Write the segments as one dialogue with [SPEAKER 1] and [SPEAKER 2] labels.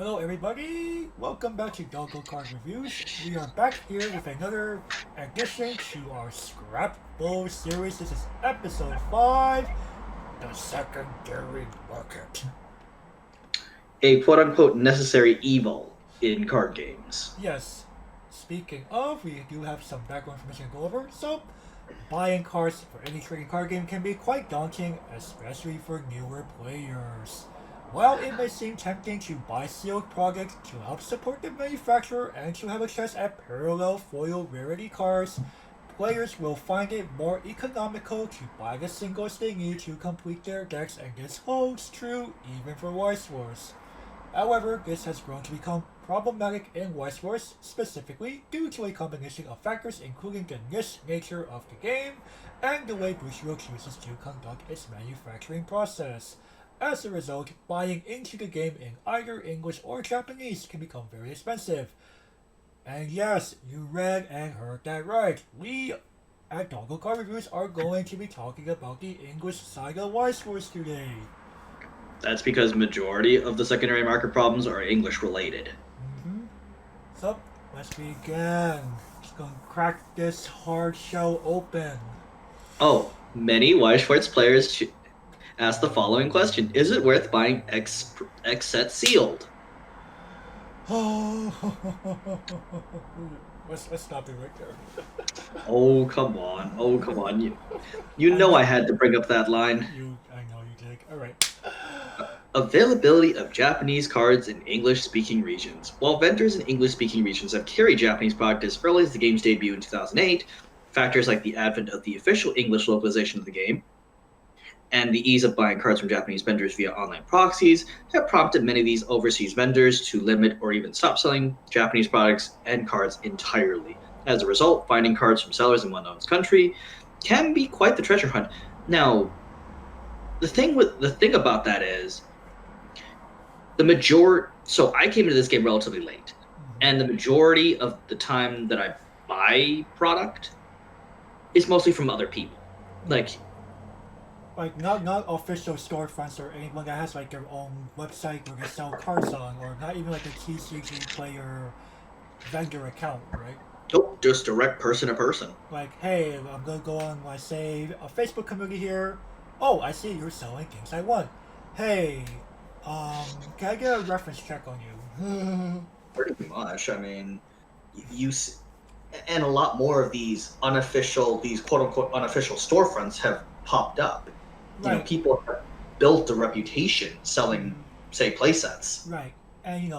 [SPEAKER 1] Hello everybody, welcome back to Doggo Card Reviews. We are back here with another addition to our Scrap Bowl series. This is episode 5, The Secondary Market.
[SPEAKER 2] A quote-unquote necessary evil in card games.
[SPEAKER 1] Yes, speaking of, we do have some background information to go over. So, buying cards for any trading card game can be quite daunting, especially for newer players. While it may seem tempting to buy sealed products to help support the manufacturer and to have a chance at parallel foil rarity cards, players will find it more economical to buy the singles they need to complete their decks, and this holds true even for Weiss Schwarz. However, this has grown to become problematic in Weiss Schwarz, specifically due to a combination of factors including the niche nature of the game and the way Bushiroad chooses to conduct its manufacturing process. As a result, buying into the game in either English or Japanese can become very expensive. And yes, you read and heard that right. We at Doggo Card Reviews are going to be talking about the English side of Weiss Schwarz today.
[SPEAKER 2] That's because majority of the secondary market problems are English related.
[SPEAKER 1] Mm-hmm. So, let's begin. Just gonna crack this hard shell open.
[SPEAKER 2] Oh, many Weiss Schwarz players ask the following question: Is it worth buying X set sealed?
[SPEAKER 1] Oh, let's stop it right there.
[SPEAKER 2] Oh come on! Oh come on! You know I had to bring up that line.
[SPEAKER 1] I know you did. All right.
[SPEAKER 2] Availability of Japanese cards in English-speaking regions. While vendors in English-speaking regions have carried Japanese product as early as the game's debut in 2008, factors like the advent of the official English localization of the game and the ease of buying cards from Japanese vendors via online proxies have prompted many of these overseas vendors to limit or even stop selling Japanese products and cards entirely. As a result, finding cards from sellers in one known country can be quite the treasure hunt. Now, the thing about that is so I came into this game relatively late, and the majority of the time that I buy product is mostly from other people. Like
[SPEAKER 1] not official storefronts or anyone that has like their own website where they sell cards on, or not even like a TCG player vendor account, right?
[SPEAKER 2] Nope, just direct person to person.
[SPEAKER 1] Like, hey, I'm gonna go on my say a Facebook community here. Oh, I see you're selling things I want. Hey, can I get a reference check on you?
[SPEAKER 2] Pretty much. I mean, you and a lot more of these quote unquote unofficial storefronts have popped up.
[SPEAKER 1] Right.
[SPEAKER 2] People have built a reputation selling, say, playsets.
[SPEAKER 1] Right. And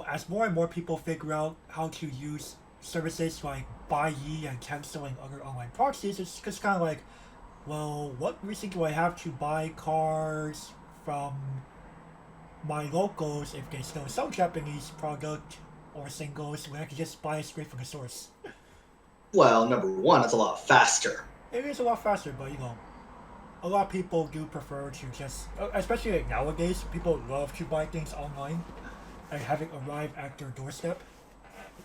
[SPEAKER 1] as more and more people figure out how to use services like Buyee and Cancel and other online proxies, it's just kind of like, well, what reason do I have to buy cards from my locals if they still sell Japanese product or singles when I can just buy it straight from the source?
[SPEAKER 2] Well, number one, it's a lot faster.
[SPEAKER 1] It is a lot faster, but a lot of people do prefer to just, especially like nowadays, people love to buy things online and have it arrive at their doorstep.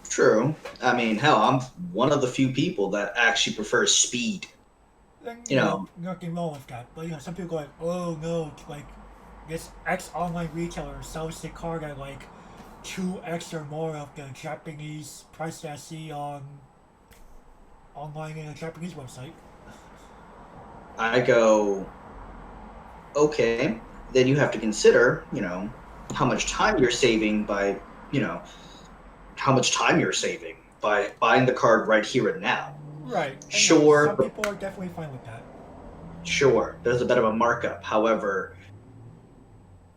[SPEAKER 2] True. I mean, hell, I'm one of the few people that actually prefers speed.
[SPEAKER 1] And
[SPEAKER 2] You know,
[SPEAKER 1] nothing wrong with that. But some people go like, oh no, like this X online retailer sells the card at like 2x or more of the Japanese price that I see on online in a Japanese website.
[SPEAKER 2] I go, okay, then you have to consider, how much time you're saving by, you know, how much time you're saving by buying the card right here and now.
[SPEAKER 1] Right. And
[SPEAKER 2] Sure,
[SPEAKER 1] some people are definitely fine with that.
[SPEAKER 2] sure, there's a bit of a markup. However,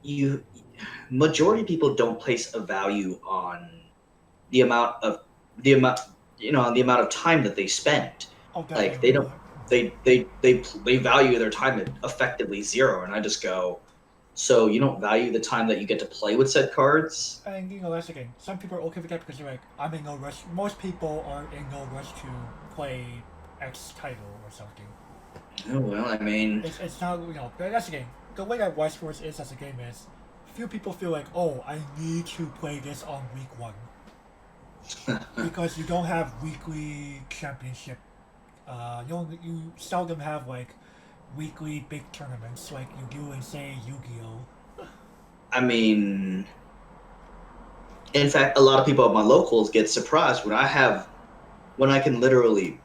[SPEAKER 2] you majority of people don't place a value on the amount of the amount of time that they spend.
[SPEAKER 1] I'll
[SPEAKER 2] Like
[SPEAKER 1] definitely
[SPEAKER 2] they
[SPEAKER 1] agree with
[SPEAKER 2] don't
[SPEAKER 1] that.
[SPEAKER 2] they value their time at effectively zero, and I just go, so you don't value the time that you get to play with said cards?
[SPEAKER 1] And that's the thing. Some people are okay with that because they're like, I'm in no rush. Most people are in no rush to play X title or something.
[SPEAKER 2] Oh, well, I mean,
[SPEAKER 1] It's not, that's the game. The way that Weiss Schwarz is as a game is, few people feel like, oh, I need to play this on week one. Because you don't have weekly championship. You seldom have like weekly big tournaments like you do in say Yu-Gi-Oh.
[SPEAKER 2] I mean, In fact, a lot of people at my locals get surprised when I can literally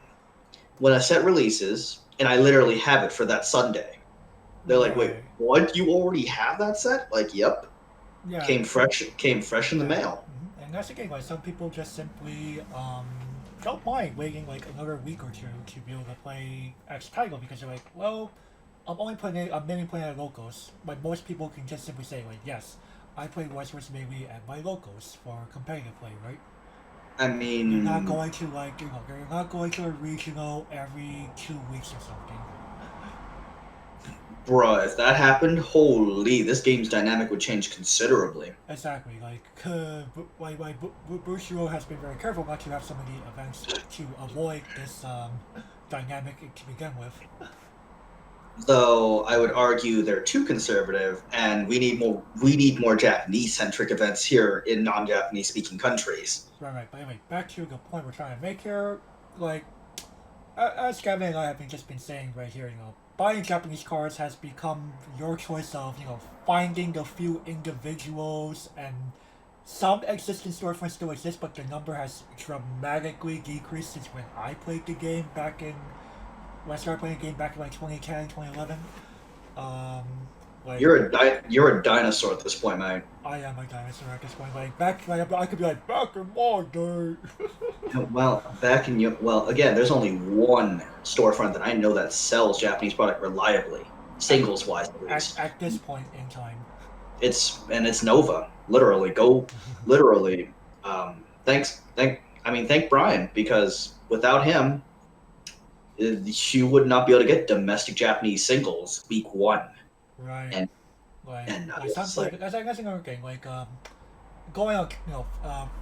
[SPEAKER 2] when a set releases and I literally have it for that Sunday. They're like, "Wait,
[SPEAKER 1] Right.
[SPEAKER 2] what? You already have that set?" Like, "Yep,
[SPEAKER 1] Yeah.
[SPEAKER 2] came fresh in the
[SPEAKER 1] Yeah.
[SPEAKER 2] mail."
[SPEAKER 1] And that's the thing. Like some people just simply don't mind waiting like another week or two to be able to play X title because they're like, well, I'm mainly playing at locals. But most people can just simply say like, yes, I play Weiss Schwarz mainly at my locals for competitive play, right?
[SPEAKER 2] I
[SPEAKER 1] You're not
[SPEAKER 2] mean,
[SPEAKER 1] going to like you're not going to a regional every 2 weeks or something.
[SPEAKER 2] bruh, if that happened, holy, this game's dynamic would change considerably.
[SPEAKER 1] Exactly, Bushiro has been very careful not to have so many events to avoid this dynamic to begin with.
[SPEAKER 2] Though I would argue they're too conservative, and we need more Japanese centric events here in non-Japanese speaking countries.
[SPEAKER 1] Right. But anyway, back to the point we're trying to make here. Like, as Gavin and I have just been saying right here, buying Japanese cards has become your choice of, finding a few individuals and some existing storefronts still exist, but the number has dramatically decreased since when I played the game when I started playing the game back in like 2010, 2011. Um, like,
[SPEAKER 2] You're a dinosaur at this point, man.
[SPEAKER 1] I am a dinosaur at this point. Like, I could be like, back in my day.
[SPEAKER 2] Well, again, there's only one storefront that I know that sells Japanese product reliably, singles wise at least.
[SPEAKER 1] At this point in time.
[SPEAKER 2] It's Nova. Literally, go literally. Thank Brian, because without him, you would not be able to get domestic Japanese singles week one.
[SPEAKER 1] Right.
[SPEAKER 2] And
[SPEAKER 1] Like,
[SPEAKER 2] and
[SPEAKER 1] like
[SPEAKER 2] it's
[SPEAKER 1] some,
[SPEAKER 2] like,
[SPEAKER 1] like that's another thing. Going on,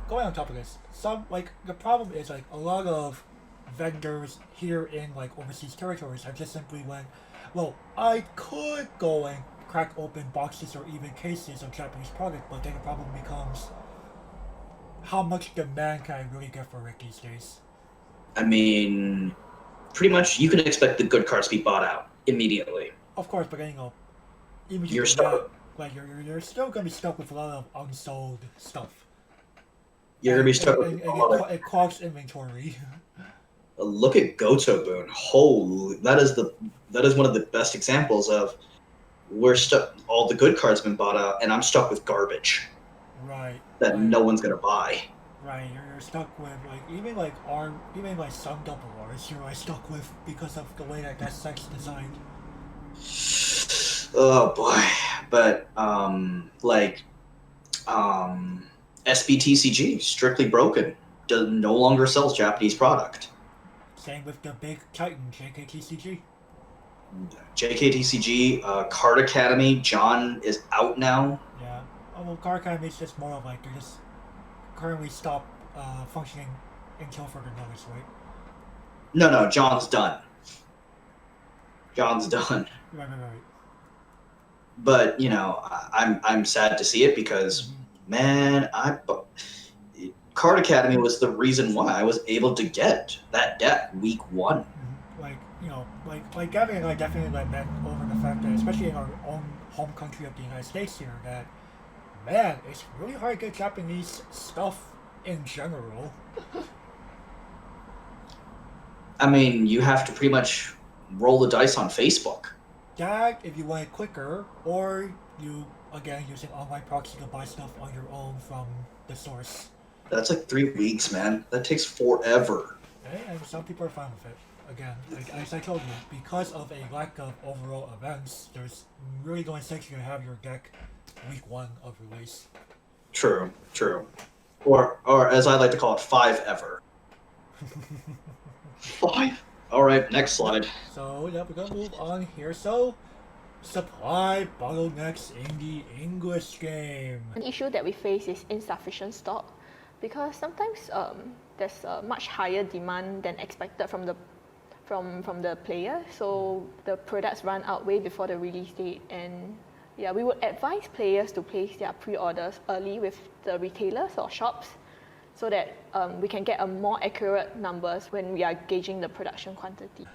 [SPEAKER 1] going on top of this, the problem is like a lot of vendors here in like overseas territories have just simply went, well, I could go and crack open boxes or even cases of Japanese product, but then the problem becomes how much demand can I really get for it these days?
[SPEAKER 2] I mean, pretty much you can expect the good cards to be bought out immediately.
[SPEAKER 1] Of course, but then even if you
[SPEAKER 2] You're
[SPEAKER 1] do that,
[SPEAKER 2] stuck.
[SPEAKER 1] like you're still gonna be stuck with a lot of unsold stuff,
[SPEAKER 2] You're gonna be stuck with a lot of.
[SPEAKER 1] it clogs inventory.
[SPEAKER 2] Look at Goto Boon. Holy, that is one of the best examples of we're stuck. All the good cards been bought out, and I'm stuck with garbage
[SPEAKER 1] Right.
[SPEAKER 2] that
[SPEAKER 1] Like,
[SPEAKER 2] no one's gonna buy.
[SPEAKER 1] right. You're stuck with even like some double R's you're like stuck with because of the way that set's designed.
[SPEAKER 2] Oh boy, but SBTCG strictly broken. No longer sells Japanese product.
[SPEAKER 1] Same with the big Titan JKTCG.
[SPEAKER 2] JKTCG, Card Academy, John is out now.
[SPEAKER 1] Yeah. Oh, well, Car Academy is just more of like they're just currently stopped functioning until further notice, right?
[SPEAKER 2] No, John's done. John's done.
[SPEAKER 1] Right.
[SPEAKER 2] But I'm sad to see it because man, Card Academy was the reason why I was able to get that deck week one.
[SPEAKER 1] Like Gavin and I definitely met over the fact that, especially in our own home country of the United States here, that man, it's really hard to get Japanese stuff in general.
[SPEAKER 2] I mean, you have to pretty much roll the dice on Facebook.
[SPEAKER 1] That if you want it quicker, or you again using online proxy to buy stuff on your own from the source.
[SPEAKER 2] That's like 3 weeks, man. That takes forever.
[SPEAKER 1] And some people are fine with it. Again, like, as I told you, because of a lack of overall events, there's really no incentive to have your deck week one of release.
[SPEAKER 2] True. Or as I like to call it, 5 ever. 5. All right, next slide.
[SPEAKER 1] So yeah, we're gonna move on here. So, supply bottlenecks in the English game.
[SPEAKER 3] An issue that we face is insufficient stock, because sometimes there's a much higher demand than expected from the player, so the products run out way before the release date. And yeah, we would advise players to place their pre-orders early with the retailers or shops, so that we can get a more accurate numbers when we are gauging the production quantity.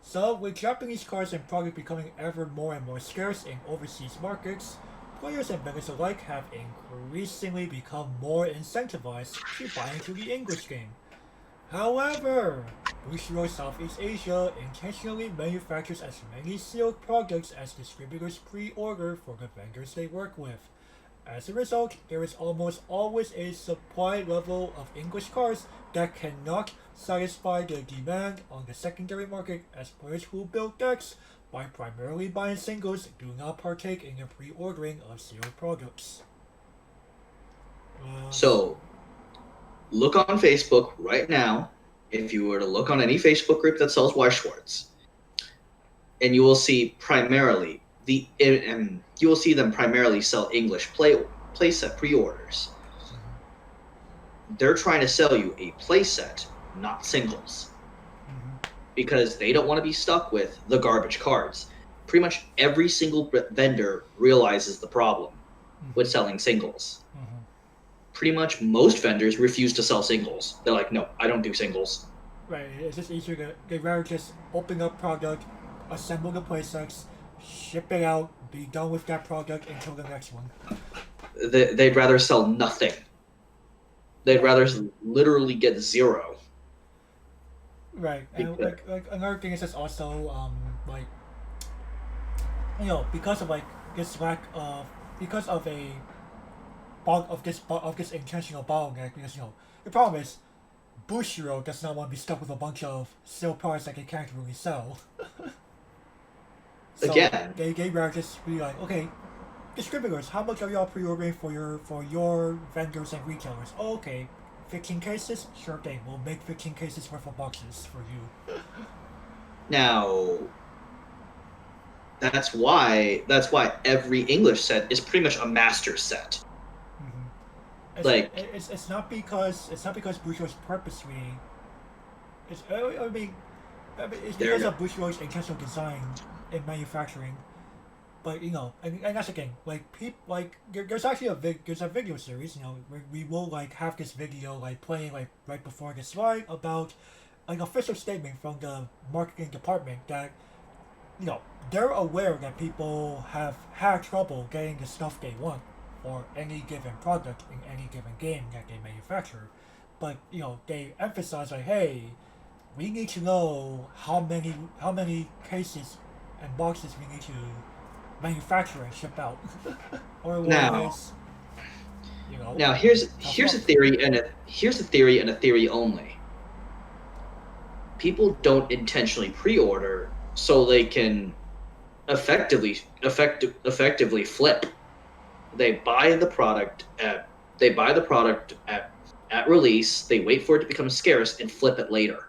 [SPEAKER 1] So, with Japanese cards and product becoming ever more and more scarce in overseas markets, players and vendors alike have increasingly become more incentivized to buy into the English game. However, Bushiroad Southeast Asia intentionally manufactures as many sealed products as distributors pre-order for the vendors they work with. As a result, there is almost always a supply level of English cards that cannot satisfy the demand on the secondary market, as players who build decks by primarily buying singles do not partake in the pre-ordering of sealed products.
[SPEAKER 2] So, look on Facebook right now, if you were to look on any Facebook group that sells Weiss Schwarz, and you will see primarily you will see them primarily sell English playset pre-orders. They're trying to sell you a playset, not singles, because they don't want to be stuck with the garbage cards. Pretty much every single vendor realizes the problem with selling singles. Pretty much most vendors refuse to sell singles. They're like, no, I don't do singles.
[SPEAKER 1] Right, it's just easier to, they'd rather just open up product, assemble the playsets, ship it out, be done with that product until the next one.
[SPEAKER 2] They'd rather sell nothing. They'd rather literally get zero.
[SPEAKER 1] Right, and like another thing is just also like, you know, because of like this lack of, because of this intentional bottleneck, because, you know, the problem is Bushiroad does not want to be stuck with a bunch of sealed products that they can't really sell. So
[SPEAKER 2] Again,
[SPEAKER 1] they rather just be like, okay, distributors, how much are y'all pre-ordering for your vendors and retailers? Oh, okay, 15 cases? Sure thing, we'll make 15 cases worth of boxes for you.
[SPEAKER 2] now that's why every English set is pretty much a master set.
[SPEAKER 1] It's not because Bushiroad's purposely. It's it's because of Bushiroad's intentional design in manufacturing. But, you know, and that's the thing. Like, there's actually there's a video series. You know, where we will like have this video like playing like right before the slide about an official statement from the marketing department that, you know, they're aware that people have had trouble getting the stuff they want or any given product in any given game that they manufacture. But, you know, they emphasize like, hey, we need to know how many cases and boxes we need to manufacture and ship out. Otherwise, you know.
[SPEAKER 2] Now here's a theory and a theory only. People don't intentionally pre-order so they can effectively flip. They buy the product at release. They wait for it to become scarce and flip it later.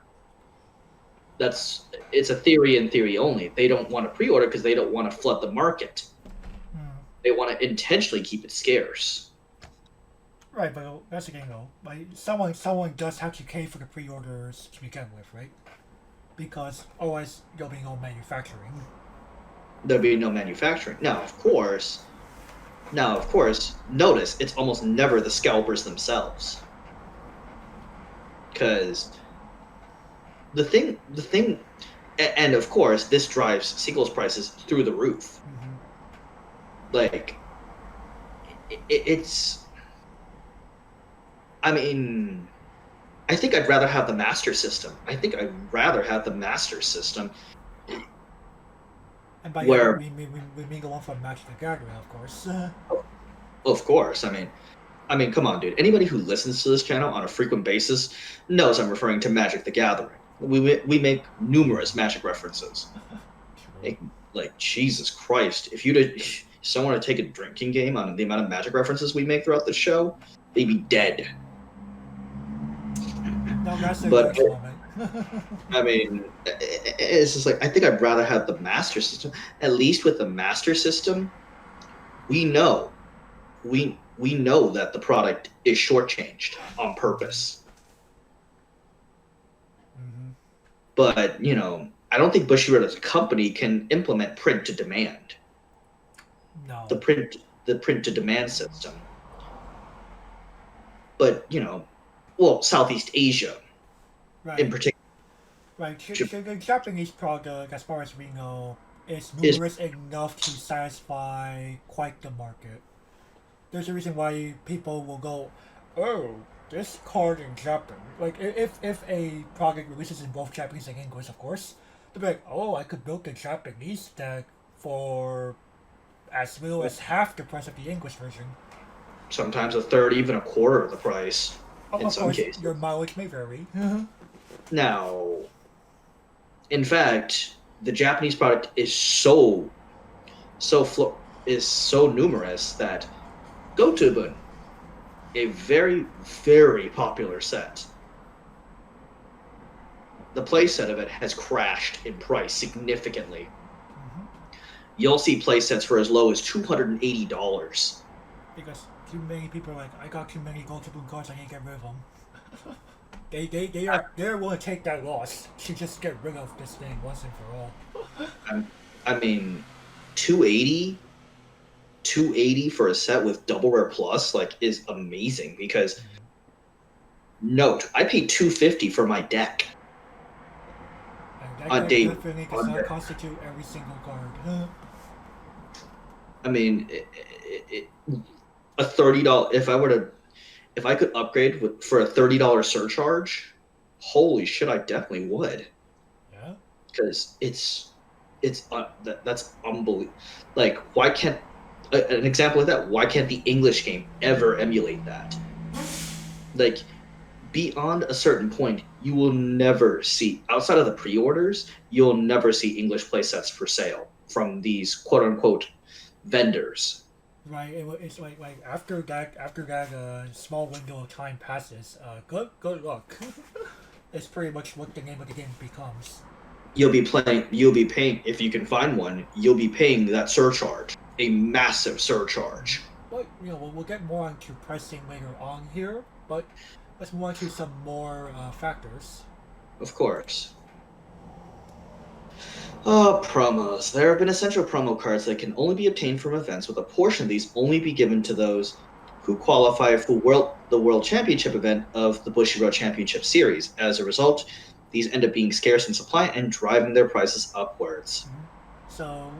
[SPEAKER 2] It's a theory and theory only. They don't want to pre-order because they don't want to flood the market. They want to intentionally keep it scarce.
[SPEAKER 1] Right, but that's the thing though. Like someone does have to pay for the pre-orders to begin with, right? Because otherwise there'll be no manufacturing.
[SPEAKER 2] There'll be no manufacturing. Now, of course, notice it's almost never the scalpers themselves. Because the thing, and of course, this drives singles prices through the roof. Like, it's. I mean, I think I'd rather have the master system. And
[SPEAKER 1] by
[SPEAKER 2] where
[SPEAKER 1] we mean the one from Magic the Gathering, of course.
[SPEAKER 2] Of course, I mean, come on, dude. Anybody who listens to this channel on a frequent basis knows I'm referring to Magic the Gathering. We make numerous Magic references. Like, Jesus Christ, if someone to take a drinking game on the amount of Magic references we make throughout the show, they'd be dead.
[SPEAKER 1] No, that's
[SPEAKER 2] but I mean, it's just like I think I'd rather have the master system. At least with the master system, we know that the product is shortchanged on purpose. But, you know, I don't think Bushiroad as a company can implement print to demand.
[SPEAKER 1] No.
[SPEAKER 2] The print to demand system. But, you know, well, Southeast Asia
[SPEAKER 1] right.
[SPEAKER 2] in particular.
[SPEAKER 1] Right. So the Japanese product, as far as we know, is
[SPEAKER 2] Is
[SPEAKER 1] numerous enough to satisfy quite the market. There's a reason why people will go, oh, this card in Japan. Like if a product releases in both Japanese and English, of course, they'll be like, oh, I could build the Japanese deck for as little as half the price of the English version.
[SPEAKER 2] sometimes a third, even a quarter of the price in
[SPEAKER 1] Of
[SPEAKER 2] some
[SPEAKER 1] course,
[SPEAKER 2] cases.
[SPEAKER 1] your mileage may vary.
[SPEAKER 2] Now, in fact, the Japanese product is so numerous that Gotobun, a very, very popular set, the playset of it has crashed in price significantly. You'll see playsets for as low as $280.
[SPEAKER 1] Because too many people are like, I got too many Gold Tribune cards, I need to get rid of them. They're willing to take that loss to just get rid of this thing once and for all.
[SPEAKER 2] I mean, 280 for a set with double rare plus like is amazing because note, I paid 250 for my deck.
[SPEAKER 1] And
[SPEAKER 2] On
[SPEAKER 1] that
[SPEAKER 2] day
[SPEAKER 1] definitely does not constitute every single card.
[SPEAKER 2] I mean, a $30 if I could upgrade for a $30 surcharge, holy shit, I definitely would.
[SPEAKER 1] Yeah.
[SPEAKER 2] Because that's unbelievable. Like, why can't an example of that? Why can't the English game ever emulate that? Like, beyond a certain point, you will never see outside of the pre-orders. You'll never see English playsets for sale from these quote unquote vendors.
[SPEAKER 1] Right, it's like after that small window of time passes, good luck. It's pretty much what the name of the game becomes.
[SPEAKER 2] You'll be paying if you can find one. You'll be paying that surcharge, a massive surcharge.
[SPEAKER 1] But we'll get more onto pricing later on here. But let's move on to some more factors.
[SPEAKER 2] Of course. Promos. There have been essential promo cards that can only be obtained from events, with a portion of these only be given to those who qualify for the World Championship event of the Bushiroad Championship Series. As a result, these end up being scarce in supply and driving their prices upwards.
[SPEAKER 1] So,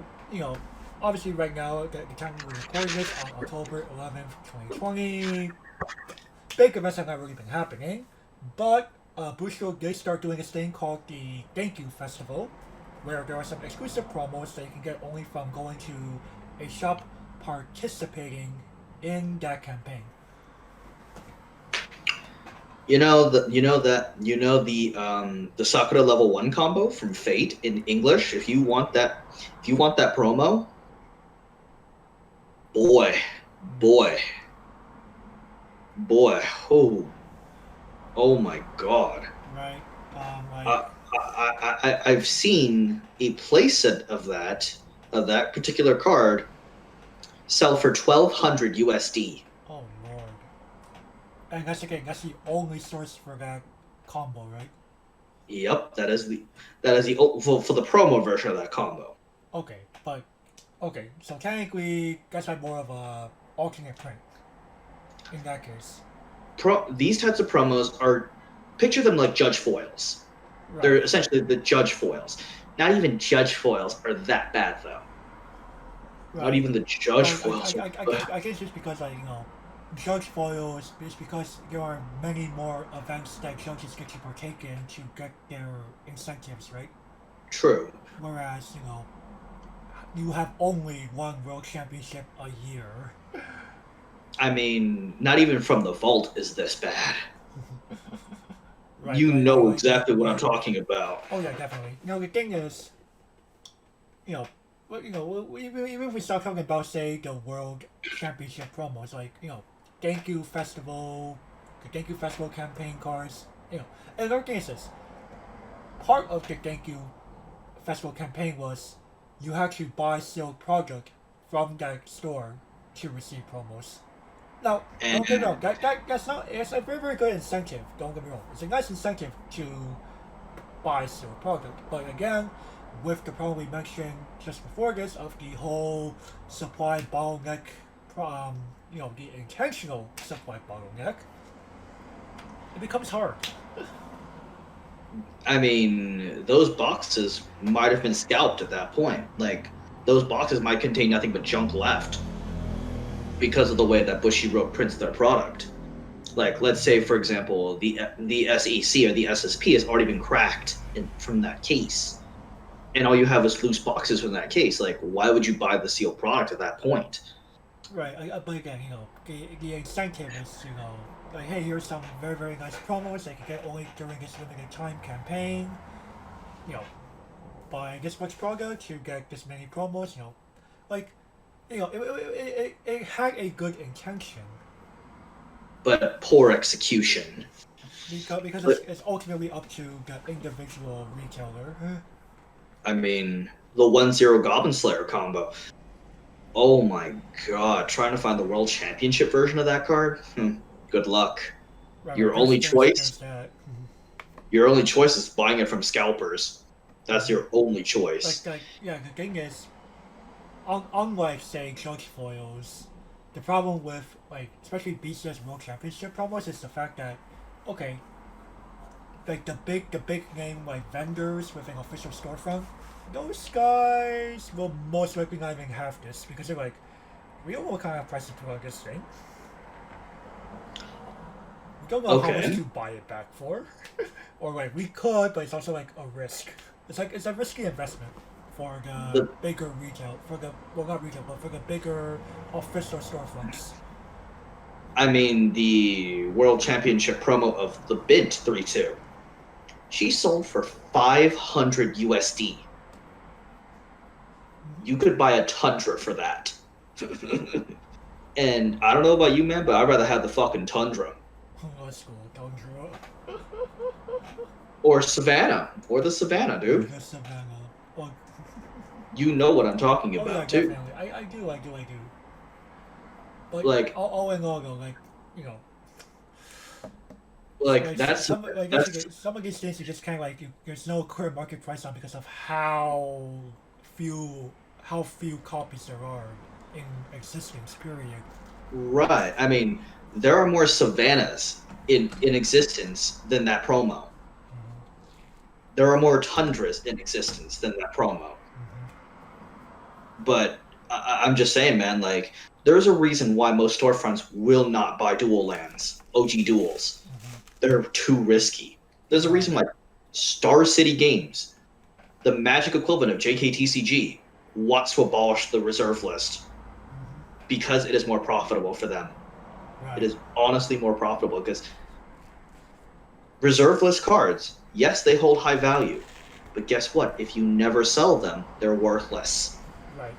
[SPEAKER 1] obviously right now, the time we're recording this on October 11th, 2020, big events have not really been happening, but Bushiroad did start doing this thing called the Thank You Festival, where there are some exclusive promos that you can get only from going to a shop participating in that campaign.
[SPEAKER 2] The Sakura level 1 combo from Fate in English. If you want that promo, boy, oh my god.
[SPEAKER 1] Right.
[SPEAKER 2] I've seen a playset of that particular card sell for 1,200 USD.
[SPEAKER 1] Oh lord. And that's the only source for that combo, right?
[SPEAKER 2] Yep, that is the for the promo version of that combo.
[SPEAKER 1] Okay, so technically that's like more of a alternate print in that case.
[SPEAKER 2] These types of promos are, picture them like judge foils.
[SPEAKER 1] Right.
[SPEAKER 2] They're essentially the judge foils. Not even judge foils are that bad though.
[SPEAKER 1] Right.
[SPEAKER 2] Not even the judge foils.
[SPEAKER 1] I guess just because judge foils is because there are many more events that judges get to partake in to get their incentives, right?
[SPEAKER 2] True.
[SPEAKER 1] Whereas, you have only one world championship a year.
[SPEAKER 2] I mean, not even from the vault is this bad.
[SPEAKER 1] Right,
[SPEAKER 2] exactly what I'm talking about.
[SPEAKER 1] Oh yeah, definitely. The thing is, even if we start talking about, say, the World Championship promos, like, Thank You Festival, the Thank You Festival campaign cards, and another thing is this, part of the Thank You Festival campaign was you had to buy sealed product from that store to receive promos. Now, don't get me wrong, it's a very, very good incentive, don't get me wrong. It's a nice incentive to buy sealed product, but again, with the problem we mentioned just before this of the whole supply bottleneck, the intentional supply bottleneck, it becomes hard.
[SPEAKER 2] I mean, those boxes might have been scalped at that point. Like, those boxes might contain nothing but junk left because of the way that Bushiroad prints their product. Like, let's say, for example, the SEC or the SSP has already been cracked from that case, and all you have is loose boxes from that case. Like, why would you buy the sealed product at that point?
[SPEAKER 1] Right, but again, the incentive is, like, hey, here's some very, very nice promos that you get only during this limited time campaign. You know, buy this much product to get this many promos. Like, it had a good intention.
[SPEAKER 2] But poor execution.
[SPEAKER 1] Because it's ultimately up to the individual retailer.
[SPEAKER 2] I mean, the 1-0 Goblin Slayer combo. Oh my god, trying to find the World Championship version of that card? Good luck.
[SPEAKER 1] Right,
[SPEAKER 2] Your only choice is buying it from scalpers. That's your only choice.
[SPEAKER 1] The thing is, unlike, say, Judge Foils, the problem with, like, especially BCS World Championship promos is the fact that, okay, like, the big name, like, vendors with an official storefront, those guys will most likely not even have this because they're like, we don't know what kind of price to put on this thing. We don't know how much to buy it back for. Or, like, we could, but it's also, like, a risk. It's a risky investment for the bigger retail, not retail, but for the bigger official storefronts.
[SPEAKER 2] I mean, the World Championship promo of the Bid 3-2, she sold for 500 USD. You could buy a Tundra for that. And I don't know about you, man, but I'd rather have the fucking Tundra.
[SPEAKER 1] Let's go, Tundra.
[SPEAKER 2] Or Savannah. Or the Savannah, dude.
[SPEAKER 1] The Savannah. Well,
[SPEAKER 2] you know what I'm talking about, too.
[SPEAKER 1] Definitely. I do. But,
[SPEAKER 2] like,
[SPEAKER 1] all in all, though, like,
[SPEAKER 2] like that's
[SPEAKER 1] some of these things you just kind of like there's no current market price on because of how few copies there are in existence. Period.
[SPEAKER 2] Right. I mean, there are more Savannahs in existence than that promo.
[SPEAKER 1] Mm-hmm.
[SPEAKER 2] There are more Tundras in existence than that promo.
[SPEAKER 1] Mm-hmm.
[SPEAKER 2] But I'm just saying, man, like, there's a reason why most storefronts will not buy dual lands, OG duals.
[SPEAKER 1] Mm-hmm.
[SPEAKER 2] They're too risky. There's a reason why Star City Games, the Magic equivalent of JKTCG, wants to abolish the reserve list because it is more profitable for them.
[SPEAKER 1] Right.
[SPEAKER 2] It is honestly more profitable because reserve list cards, yes, they hold high value, but guess what? If you never sell them, they're worthless.
[SPEAKER 1] Right.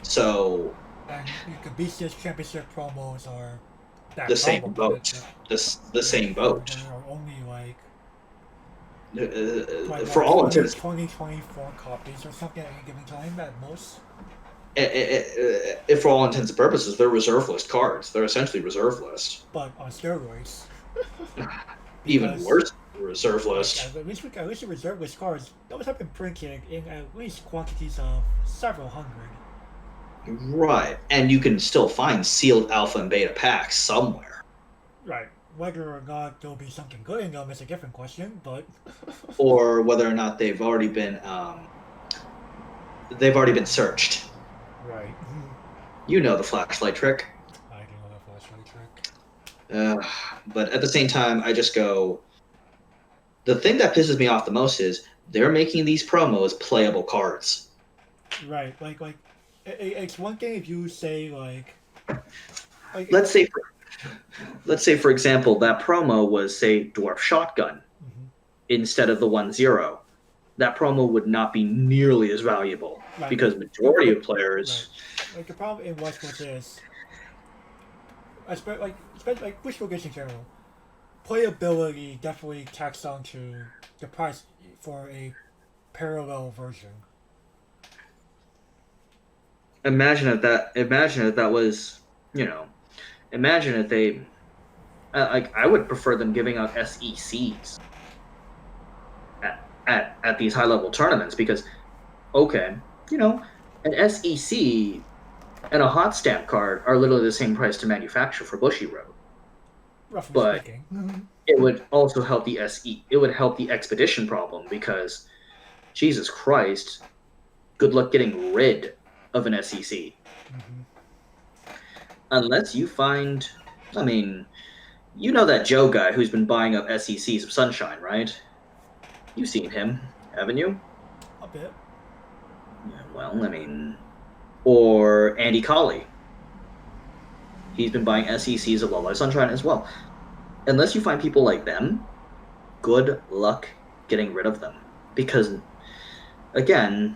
[SPEAKER 2] So.
[SPEAKER 1] And the BCS Championship promos are
[SPEAKER 2] the same boat. The same boat.
[SPEAKER 1] There are only
[SPEAKER 2] for all intents,
[SPEAKER 1] 24 copies or something at any given time at most.
[SPEAKER 2] If for all intents and purposes, they're reserve list cards. They're essentially reserve list.
[SPEAKER 1] But on steroids.
[SPEAKER 2] Even worse, reserve list.
[SPEAKER 1] At least the reserve list cards, those have been printed in at least quantities of several hundred.
[SPEAKER 2] Right, and you can still find sealed alpha and beta packs somewhere.
[SPEAKER 1] Right. Whether or not there'll be something good in them is a different question, but.
[SPEAKER 2] Or whether or not they've already been searched.
[SPEAKER 1] Right.
[SPEAKER 2] You know the flashlight trick.
[SPEAKER 1] I do know the flashlight trick.
[SPEAKER 2] But at the same time, I just go. The thing that pisses me off the most is they're making these promos playable cards.
[SPEAKER 1] Right. Like it's one thing if you say like
[SPEAKER 2] let's say for example that promo was say Dwarf Shotgun instead of the 1-0. That promo would not be nearly as valuable because majority of players.
[SPEAKER 1] Right. Like the problem in Weiss Schwarz is, especially Wishful Games in general, playability definitely tacks on to the price for a parallel version.
[SPEAKER 2] Imagine if that was, imagine if they, I would prefer them giving out SECs at these high level tournaments because, an SEC and a hot stamp card are literally the same price to manufacture for Bushiroad.
[SPEAKER 1] Roughly speaking.
[SPEAKER 2] it would also help the SE. It would help the expedition problem because, Jesus Christ, good luck getting rid of an SEC. Unless you find, I mean, you know that Joe guy who's been buying up SECs of Sunshine, right? You've seen him, haven't you?
[SPEAKER 1] A bit.
[SPEAKER 2] Yeah, well, I mean, or Andy Colley. He's been buying SECs of Love Sunshine as well. Unless you find people like them, good luck getting rid of them. Because, again,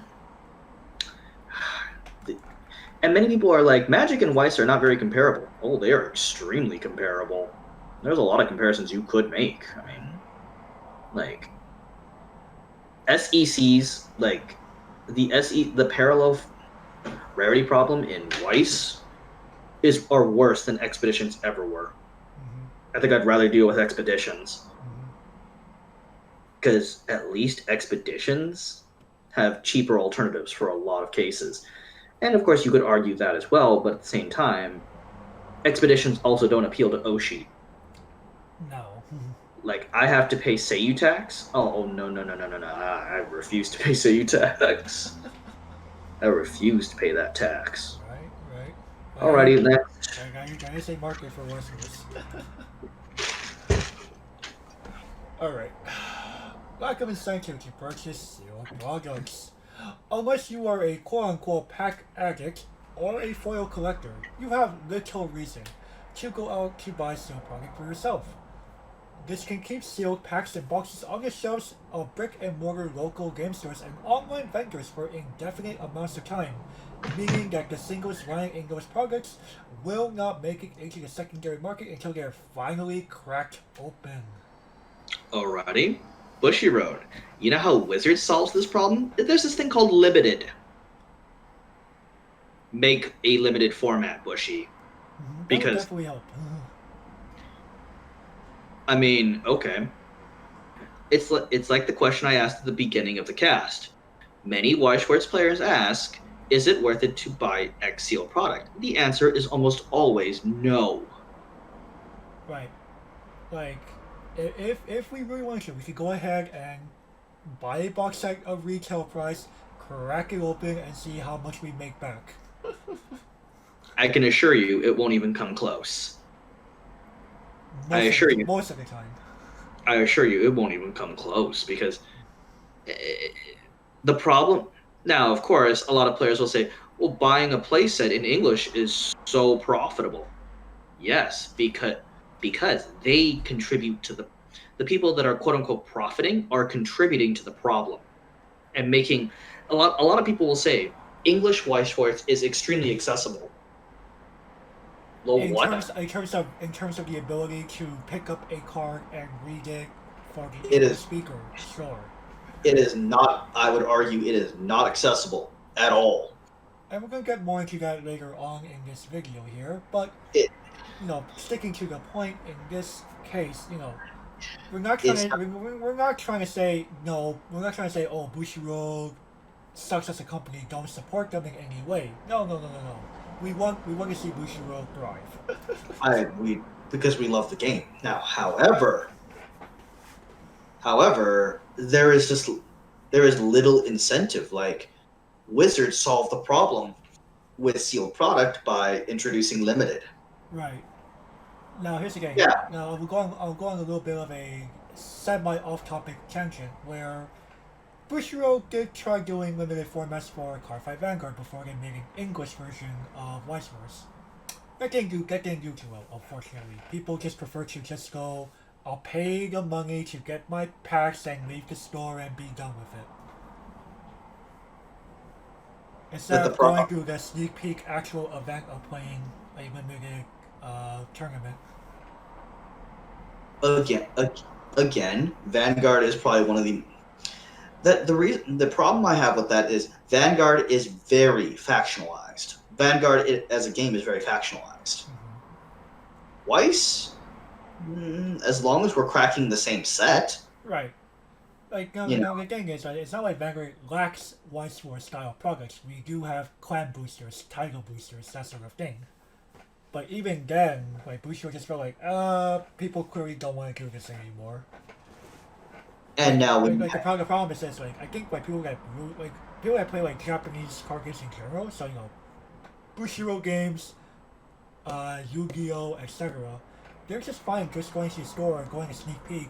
[SPEAKER 2] and many people are like, Magic and Weiss are not very comparable. Oh, they are extremely comparable. There's a lot of comparisons you could make. I mean, like, SECs, like, the parallel rarity problem in Weiss are worse than Expeditions ever were. I think I'd rather deal with Expeditions. Because at least Expeditions have cheaper alternatives for a lot of cases. And of course, you could argue that as well, but at the same time, Expeditions also don't appeal to Oshi.
[SPEAKER 1] No.
[SPEAKER 2] Like, I have to pay Seiyu tax? Oh, no. I refuse to pay Seiyu tax. I refuse to pay that tax.
[SPEAKER 1] Right.
[SPEAKER 2] Alrighty, next.
[SPEAKER 1] I gotta say market for Westerners. Alright. Lack of incentive to purchase sealed products. Unless you are a quote-unquote pack addict or a foil collector, you have little reason to go out to buy sealed product for yourself. This can keep sealed packs and boxes on the shelves of brick-and-mortar local game stores and online vendors for indefinite amounts of time, meaning that the singles running in those products will not make it into the secondary market until they are finally cracked open.
[SPEAKER 2] Alrighty. Bushy Road. You know how Wizards solves this problem? There's this thing called limited. Make a limited format, Bushy.
[SPEAKER 1] That
[SPEAKER 2] Because
[SPEAKER 1] would definitely help.
[SPEAKER 2] I mean, okay. It's like the question I asked at the beginning of the cast. Many Weiss Schwarz players ask, is it worth it to buy X sealed product? The answer is almost always no.
[SPEAKER 1] Right. Like, if we really want to, we could go ahead and buy a box set of retail price, crack it open, and see how much we make back.
[SPEAKER 2] I can assure you it won't even come close.
[SPEAKER 1] Most of the time.
[SPEAKER 2] I assure you it won't even come close because the problem... Now, of course, a lot of players will say, well, buying a playset in English is so profitable. Yes, because they contribute to the people that are quote-unquote profiting are contributing to the problem and making... A lot of people will say, English Weiss Schwarz is extremely accessible. Well,
[SPEAKER 1] in
[SPEAKER 2] what?
[SPEAKER 1] terms of the ability to pick up a card and read it for the English speaker, sure.
[SPEAKER 4] It is not, I would argue, it is not accessible at all.
[SPEAKER 1] And we're going to get more into that later on in this video here, but, sticking to the point in this case, we're not trying to say, oh, Bushiroad sucks as a company, don't support them in any way. No. We want to see Bushiroad thrive.
[SPEAKER 4] Because we love the game. Now, however, there is little incentive. Like, Wizards solved the problem with sealed product by introducing limited.
[SPEAKER 1] Right. Now here's the game.
[SPEAKER 4] Yeah.
[SPEAKER 1] Now I'm going a little bit of a semi off-topic tangent where Bushiroad did try doing limited formats for Cardfight Vanguard before they made an English version of Weiss Schwarz. That didn't do too well, unfortunately. People just prefer to just go, I'll pay the money to get my packs and leave the store and be done with it. Instead of going through the sneak peek actual event of playing a limited tournament.
[SPEAKER 4] Again, Vanguard is probably one of the problem I have with that is Vanguard is very factionalized. Vanguard as a game is very factionalized. Weiss, as long as we're cracking the same set.
[SPEAKER 1] Right. Like, the thing is, it's not like Vanguard lacks Weiss Schwarz style products. We do have clan boosters, title boosters, that sort of thing. But even then, like Bushiroad just felt like, people clearly don't want to do this anymore.
[SPEAKER 4] And now
[SPEAKER 1] Like,
[SPEAKER 4] when
[SPEAKER 1] like the problem is this, like I think like people that play like Japanese card games in general, so Bushiroad games, Yu-Gi-Oh, etc. They're just fine just going to the store, going to sneak peek,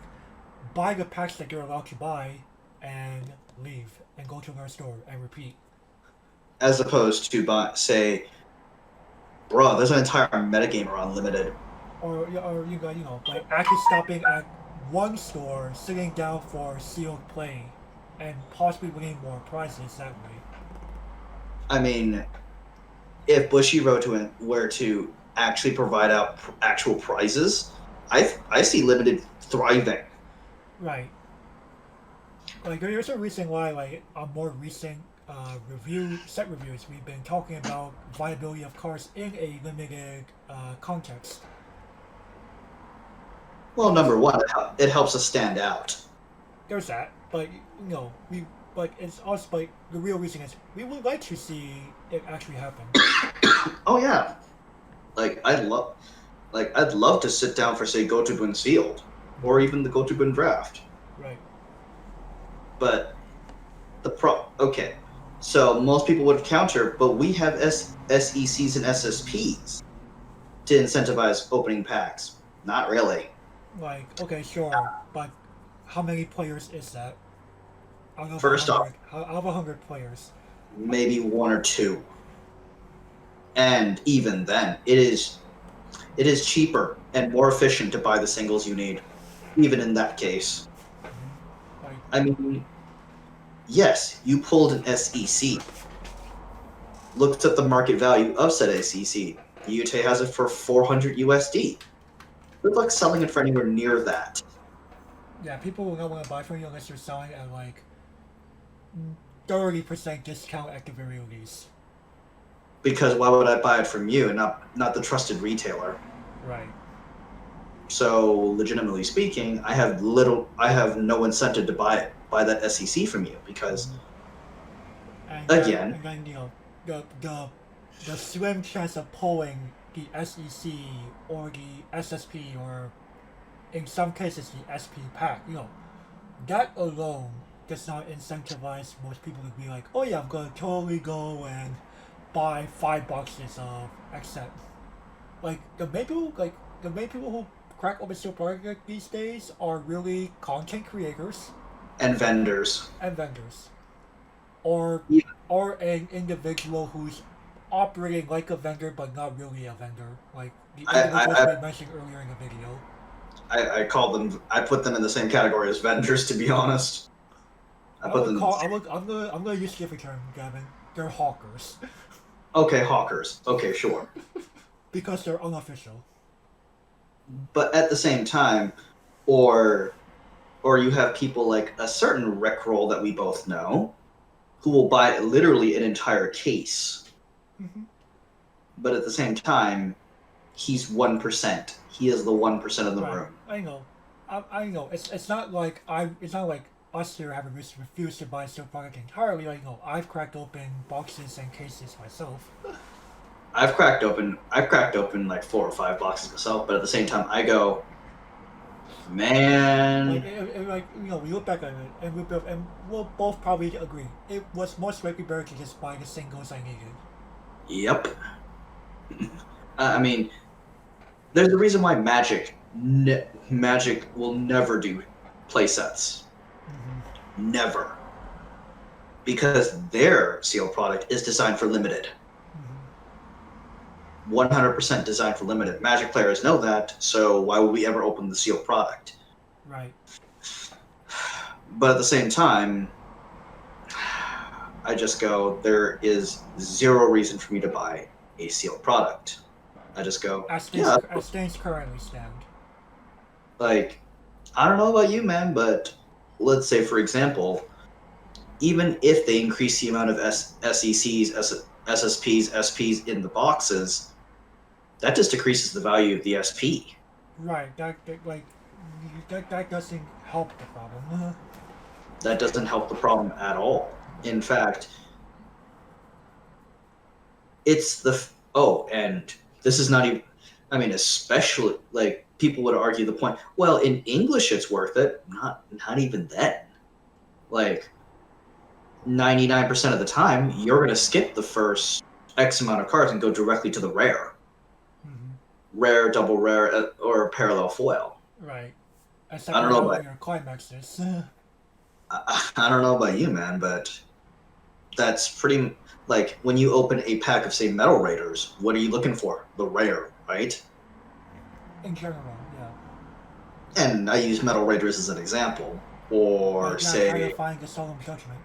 [SPEAKER 1] buy the packs that they're allowed to buy, and leave and go to another store and repeat.
[SPEAKER 4] as opposed to say, bro, there's an entire metagame around limited.
[SPEAKER 1] Or like actually stopping at one store, sitting down for sealed play, and possibly winning more prizes that way.
[SPEAKER 4] I mean, if Bushiroad were to actually provide out actual prizes, I see limited thriving.
[SPEAKER 1] Right. Like there's a reason why like on more recent set reviews we've been talking about viability of cards in a limited context.
[SPEAKER 4] Well, number one, it helps us stand out.
[SPEAKER 1] There's that, but but it's also like the real reason is we would like to see it actually happen.
[SPEAKER 4] Oh yeah, I'd love to sit down for say Go to Bin Sealed, or even the Go to Bin Draft.
[SPEAKER 1] Right.
[SPEAKER 4] But okay, so most people would counter, but we have SECs and SSPs to incentivize opening packs. Not really.
[SPEAKER 1] Like, okay, sure, but how many players is that?
[SPEAKER 4] First off,
[SPEAKER 1] out of 100 players,
[SPEAKER 4] maybe one or two, and even then, it is cheaper and more efficient to buy the singles you need. Even in that case,
[SPEAKER 1] like,
[SPEAKER 4] I mean, yes, you pulled an SEC. Looked at the market value of said SEC. Yute has it for 400 USD. Good luck selling it for anywhere near that.
[SPEAKER 1] yeah, people will not want to buy from you unless you're selling at like 30% discount at the very least.
[SPEAKER 4] Because why would I buy it from you and not the trusted retailer?
[SPEAKER 1] Right.
[SPEAKER 4] So legitimately speaking, I have no incentive to buy that SEC from you because
[SPEAKER 1] And
[SPEAKER 4] again,
[SPEAKER 1] the slim chance of pulling the SEC or the SSP or in some cases the SP pack, that alone does not incentivize most people to be like, oh yeah, I'm gonna totally go and buy 5 boxes of XM. Like the main people who crack open steel product these days are really content creators
[SPEAKER 4] and vendors.
[SPEAKER 1] Or
[SPEAKER 4] Yeah.
[SPEAKER 1] or an individual who's operating like a vendor but not really a vendor, like the individuals we mentioned earlier in the video.
[SPEAKER 4] I put them in the same category as vendors, to be honest.
[SPEAKER 1] I'm gonna use a different term, Gavin. They're hawkers.
[SPEAKER 4] Okay, hawkers. Okay, sure.
[SPEAKER 1] Because they're unofficial.
[SPEAKER 4] But at the same time, or you have people like a certain rec roll that we both know, who will buy literally an entire case.
[SPEAKER 1] Mm-hmm.
[SPEAKER 4] But at the same time, he's 1%. He is the 1% of the room.
[SPEAKER 1] I know. I know. It's not like us here have refused to buy steel product entirely. I've cracked open boxes and cases myself.
[SPEAKER 4] I've cracked open like 4 or 5 boxes myself, but at the same time, I go, man.
[SPEAKER 1] We look back at it, and we'll both probably agree it was most likely better to just buy the singles I needed.
[SPEAKER 4] Yep. I mean, there's a reason why Magic will never do playsets. Mm-hmm. Never. Because their sealed product is designed for limited. 100% designed for limited. Magic players know that, so why would we ever open the sealed product?
[SPEAKER 1] Right.
[SPEAKER 4] But at the same time, I just go, there is zero reason for me to buy a sealed product. I just go,
[SPEAKER 1] as things currently stand.
[SPEAKER 4] Like, I don't know about you, man, but let's say, for example, even if they increase the amount of SECs, SSPs, SPs in the boxes, that just decreases the value of the SP.
[SPEAKER 1] Right. That doesn't help the problem.
[SPEAKER 4] That doesn't help the problem at all. In fact, it's and this is not even I mean, especially like people would argue the point. Well, in English, it's worth it. Not even then. Like 99% of the time, you're gonna skip the first X amount of cards and go directly to the rare, rare, double rare, or parallel foil.
[SPEAKER 1] Right.
[SPEAKER 4] I don't know about
[SPEAKER 1] your climaxes.
[SPEAKER 4] I don't know about you, man, but that's pretty like when you open a pack of say Metal Raiders, what are you looking for? The rare, right?
[SPEAKER 1] In general, yeah.
[SPEAKER 4] And I use Metal Raiders as an example, or
[SPEAKER 1] Like,
[SPEAKER 4] say,
[SPEAKER 1] trying to find the solemn judgment.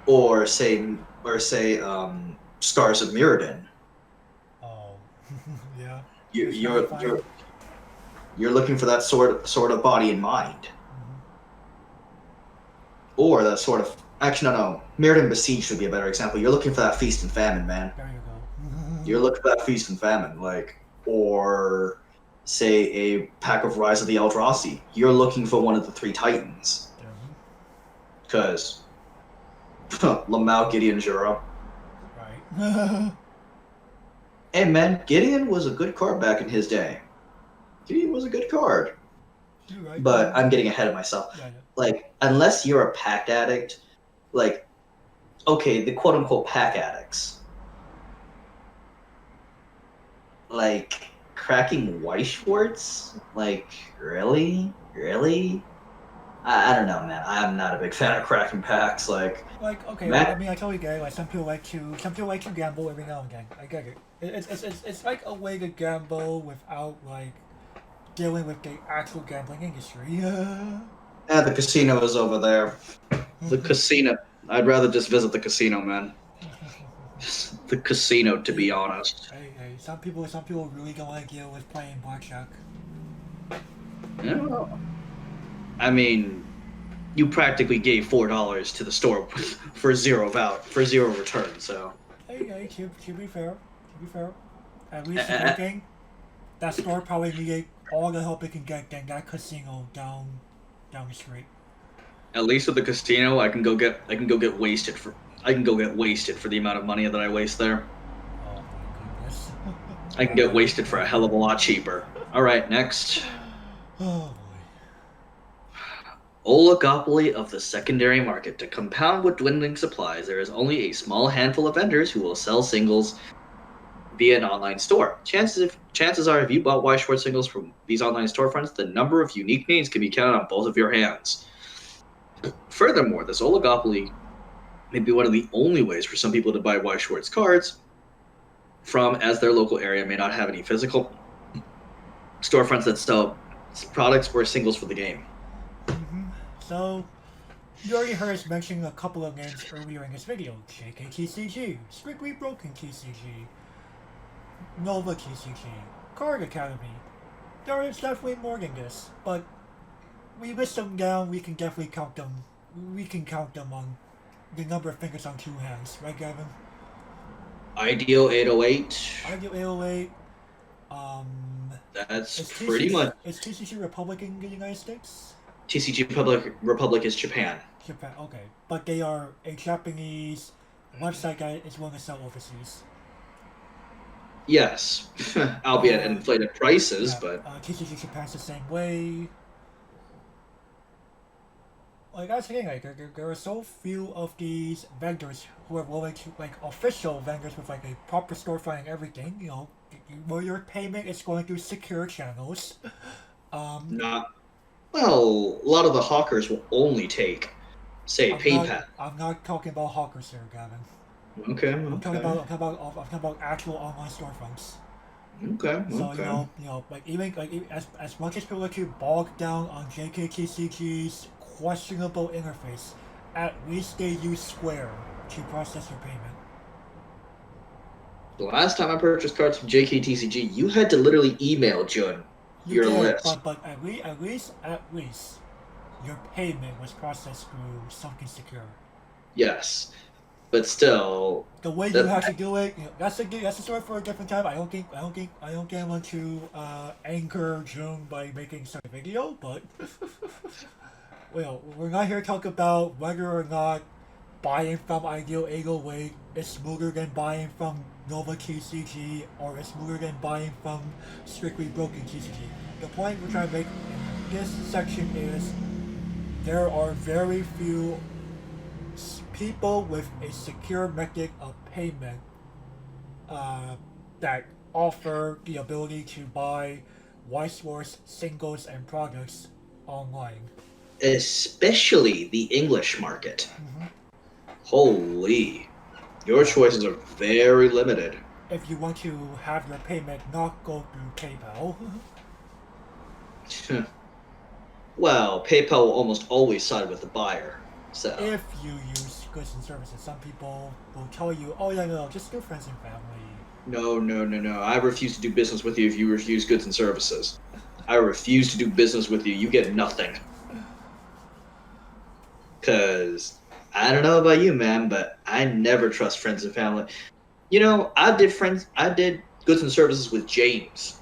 [SPEAKER 4] or say, Scars of Mirrodin.
[SPEAKER 1] Oh, yeah.
[SPEAKER 4] You're looking for that sort of body and mind, or that sort of actually no. Mirrodin Besieged would be a better example. You're looking for that feast and famine, man.
[SPEAKER 1] There you go.
[SPEAKER 4] You're looking for that feast and famine, like, or say a pack of Rise of the Eldrazi. You're looking for one of the three Titans, because Lamau, Gideon, Jura.
[SPEAKER 1] Right.
[SPEAKER 4] Hey man, Gideon was a good card back in his day. Gideon was a good card.
[SPEAKER 1] You're right.
[SPEAKER 4] But I'm getting ahead of myself.
[SPEAKER 1] Yeah.
[SPEAKER 4] Like, unless you're a pack addict, like, okay, the quote unquote pack addicts, like, cracking Weiss Schwarz? Like, really? I don't know, man. I'm not a big fan of cracking packs. Like
[SPEAKER 1] okay,
[SPEAKER 4] Matt,
[SPEAKER 1] I mean, I totally get it. Like, some people like to gamble every now and again. I get it. It's like a way to gamble without like dealing with the actual gambling industry.
[SPEAKER 4] yeah, the casino is over there. The casino. I'd rather just visit the casino, man. The casino, to be honest.
[SPEAKER 1] Hey, some people really don't want to deal with playing blackjack.
[SPEAKER 4] Yeah. I mean, you practically gave $4 to the store for zero return. So.
[SPEAKER 1] Hey, to be fair, at least speaking, that store probably needed all the help it can get than that casino down the street.
[SPEAKER 2] At least with the casino, I can go get wasted for the amount of money that I waste there.
[SPEAKER 1] Oh my goodness.
[SPEAKER 2] I can get wasted for a hell of a lot cheaper. All right, next.
[SPEAKER 1] Oh boy.
[SPEAKER 2] Oligopoly of the secondary market. To compound with dwindling supplies, there is only a small handful of vendors who will sell singles via an online store. Chances are, if you bought Weiss Schwarz singles from these online storefronts, the number of unique names can be counted on both of your hands. Furthermore, this oligopoly may be one of the only ways for some people to buy Weiss Schwarz cards from, as their local area may not have any physical storefronts that sell products or singles for the game.
[SPEAKER 1] So, you already heard us mention a couple of names earlier in this video. JKTCG, Strictly Broken TCG, Nova TCG, Card Academy. There is definitely more than this, but we list them down, we can definitely count them. We can count them on the number of fingers on two hands, right, Gavin?
[SPEAKER 2] Ideal 808.
[SPEAKER 1] Ideal 808.
[SPEAKER 2] That's pretty much.
[SPEAKER 1] Is TCG Republic in the United States?
[SPEAKER 2] TCG Republic is Japan.
[SPEAKER 1] Japan, okay. But they are a Japanese website that is willing to sell overseas.
[SPEAKER 2] Yes, albeit at inflated prices,
[SPEAKER 1] yeah,
[SPEAKER 2] but
[SPEAKER 1] TCG Japan's the same way. Like I was saying, like there are so few of these vendors who are willing to, like, official vendors with like a proper storefront and everything. You know, where your payment is going through secure channels.
[SPEAKER 2] Not. Well, a lot of the hawkers will only take, say, PayPal.
[SPEAKER 1] I'm not talking about hawkers here, Gavin.
[SPEAKER 2] Okay.
[SPEAKER 1] I'm talking about actual online storefronts.
[SPEAKER 2] Okay.
[SPEAKER 1] So you know, like even as much as people like to bog down on JKTCG's questionable interface, at least they use Square to process your payment.
[SPEAKER 2] The last time I purchased cards from JKTCG, you had to literally email Jun your list.
[SPEAKER 1] But at least your payment was processed through something secure.
[SPEAKER 2] Yes, but still.
[SPEAKER 1] The way you have to do it, you know, that's a story for a different time. I don't get want to anchor June by making such a video, but well, we're not here to talk about whether or not buying from Ideal 808 is smoother than buying from Nova TCG, or is smoother than buying from Strictly Broken TCG. The point we're trying to make in this section is there are very few people with a secure method of payment that offer the ability to buy Weiss Schwarz singles and products online.
[SPEAKER 2] Especially the English market. Holy. Your choices are very limited.
[SPEAKER 1] If you want to have your payment not go through PayPal.
[SPEAKER 2] Well, PayPal will almost always side with the buyer. So
[SPEAKER 1] If you use goods and services, some people will tell you, oh yeah, no, just do friends and family.
[SPEAKER 2] No. I refuse to do business with you if you refuse goods and services. I refuse to do business with you. You get nothing. Because I don't know about you, man, but I never trust friends and family. You know, I did goods and services with James.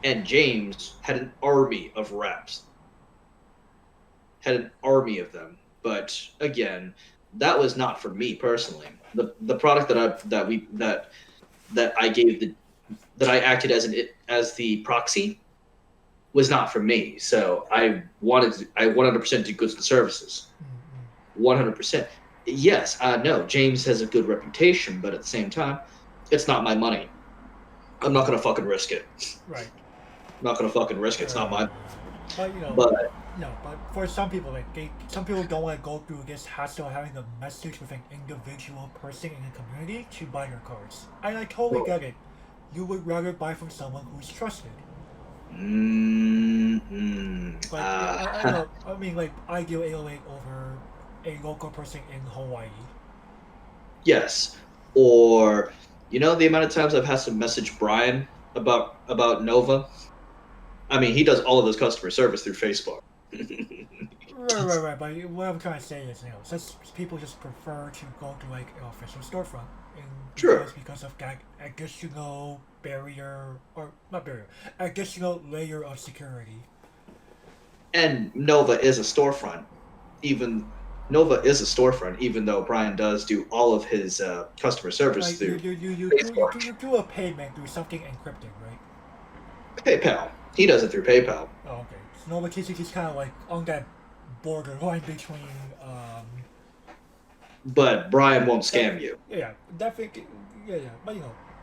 [SPEAKER 2] And James had an army of reps. Had an army of them. But again, that was not for me personally. The product that I acted as the proxy was not for me. So I 100% do goods and services. 100%. Yes, no, James has a good reputation, but at the same time, it's not my money. I'm not gonna fucking risk it.
[SPEAKER 1] Right.
[SPEAKER 2] I'm not gonna fucking risk it. It's not my.
[SPEAKER 1] But you know,
[SPEAKER 2] But
[SPEAKER 1] but for some people, like some people don't want to go through this hassle of having a message with an individual person in the community to buy your cards. And I totally get it. You would rather buy from someone who's trusted. But I mean, like Ideal 808 over a local person in Hawaii.
[SPEAKER 2] yes, or you know the amount of times I've had to message Brian about Nova. I mean, he does all of his customer service through Facebook.
[SPEAKER 1] Right. But what I'm trying to say is, since people just prefer to go to like an official storefront, and
[SPEAKER 2] Sure.
[SPEAKER 1] because of that additional barrier, or not barrier, additional layer of security.
[SPEAKER 2] And Nova is a storefront, even though Brian does do all of his customer service
[SPEAKER 1] Like
[SPEAKER 2] through
[SPEAKER 1] you do a payment through something encrypted, right?
[SPEAKER 2] PayPal. He does it through PayPal.
[SPEAKER 1] Oh, okay. So Nova TCG is kind of like on that borderline between
[SPEAKER 2] But Brian won't scam you.
[SPEAKER 1] yeah, definitely, yeah.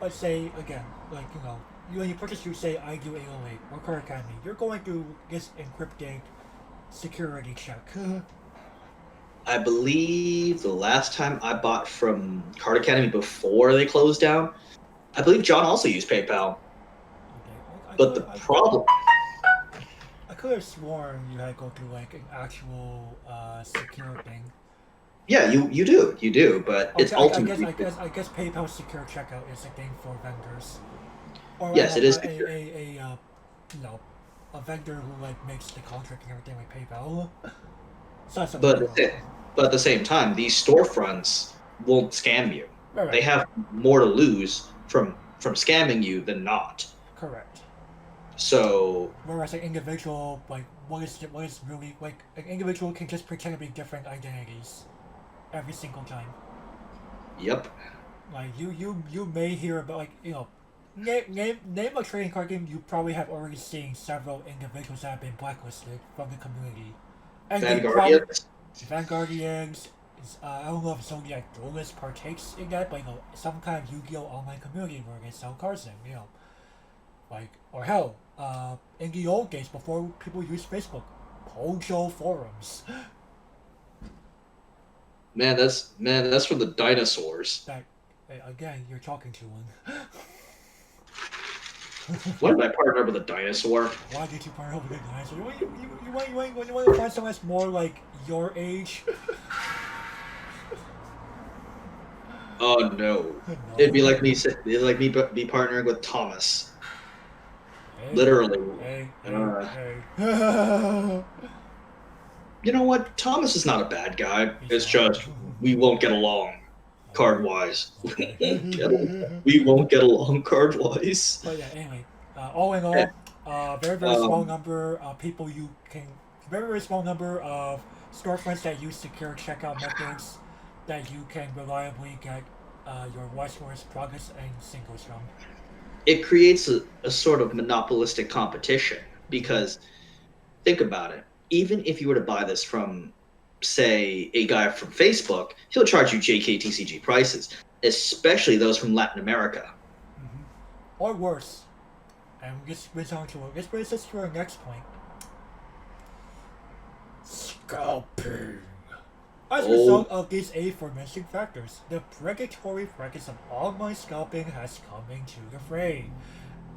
[SPEAKER 1] But say again, like when you purchase, you say I do 808 or Card Academy, you're going through this encrypted security check.
[SPEAKER 2] I believe the last time I bought from Card Academy before they closed down, I believe John also used PayPal. But the problem,
[SPEAKER 1] I could have sworn you had to go through like an actual secure thing.
[SPEAKER 2] yeah, you do, but it's
[SPEAKER 1] Okay,
[SPEAKER 2] ultimately
[SPEAKER 1] I guess PayPal secure checkout is a thing for vendors. Or
[SPEAKER 2] yes, it is.
[SPEAKER 1] A vendor who like makes the contract and everything like PayPal. So that's
[SPEAKER 2] But at the same time, these storefronts won't scam you.
[SPEAKER 1] Right.
[SPEAKER 2] They have more to lose from scamming you than not.
[SPEAKER 1] Correct.
[SPEAKER 2] So
[SPEAKER 1] Whereas an individual, like, what is really like an individual can just pretend to be different identities every single time.
[SPEAKER 2] yep.
[SPEAKER 1] Like you may hear about like name a trading card game you probably have already seen several individuals that have been blacklisted from the community. And
[SPEAKER 2] Vanguardians.
[SPEAKER 1] Vanguardians. I don't know if Zodiac Duelist partakes in that, but some kind of Yu-Gi-Oh! Online community where they sell cards in, like, or hell, in the old days before people used Facebook, Pojo forums.
[SPEAKER 2] Man, that's from the dinosaurs.
[SPEAKER 1] That again, you're talking to one.
[SPEAKER 2] Why did I partner with a dinosaur?
[SPEAKER 1] Why did you partner with a dinosaur? You want to find someone that's more like your age?
[SPEAKER 2] Oh no.
[SPEAKER 1] No.
[SPEAKER 2] It'd be like me be partnering with Thomas.
[SPEAKER 1] Hey,
[SPEAKER 2] Literally.
[SPEAKER 1] Hey.
[SPEAKER 2] You know what? Thomas is not a bad guy. It's just we won't get along card wise. We won't get along card wise.
[SPEAKER 1] But yeah, anyway, all in all, very small number of people very small number of storefronts that use secure checkout methods that you can reliably get your Weiss Schwarz products and singles from.
[SPEAKER 2] It creates a sort of monopolistic competition because think about it. Even if you were to buy this from, say, a guy from Facebook, he'll charge you JKTCG prices, especially those from Latin America.
[SPEAKER 1] Or worse. And this brings us to our next point. Scalping. As a result of these aforementioned factors, the predatory practice of online scalping has come into the fray.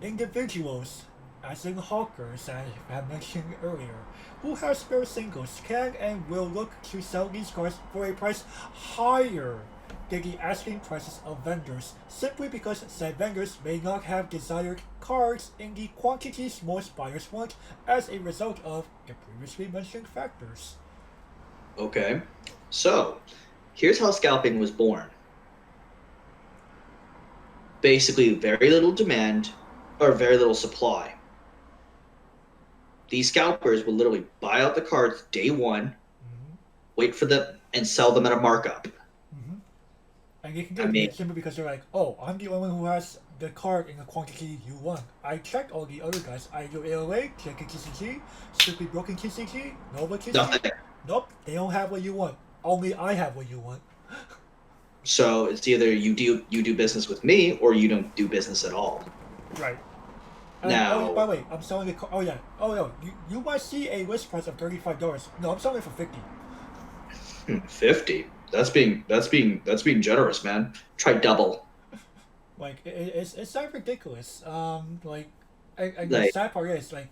[SPEAKER 1] Individuals, as in hawkers, as I have mentioned earlier, who have spare singles can and will look to sell these cards for a price higher than the asking prices of vendors, simply because said vendors may not have desired cards in the quantities most buyers want as a result of the previously mentioned factors.
[SPEAKER 2] Okay, so here's how scalping was born. Basically, very little demand or very little supply. These scalpers will literally buy out the cards day one, wait for them, and sell them at a markup.
[SPEAKER 1] And you can get it simply because they're like, oh, I'm the only one who has the card in the quantity you want. I checked all the other guys. I do AOA, checking TCG, strictly broken TCG, Nova TCG.
[SPEAKER 2] Nothing.
[SPEAKER 1] Nope, they don't have what you want. Only I have what you want.
[SPEAKER 2] So it's either you do business with me or you don't do business at all.
[SPEAKER 1] Right. And
[SPEAKER 2] Now,
[SPEAKER 1] by the way, I'm selling a card. Oh yeah. Oh no. You might see a list price of $35. No, I'm selling it for $50.
[SPEAKER 2] 50. That's being generous, man. Try double.
[SPEAKER 1] Like it's not ridiculous. Like, and
[SPEAKER 2] Like-
[SPEAKER 1] the sad part is like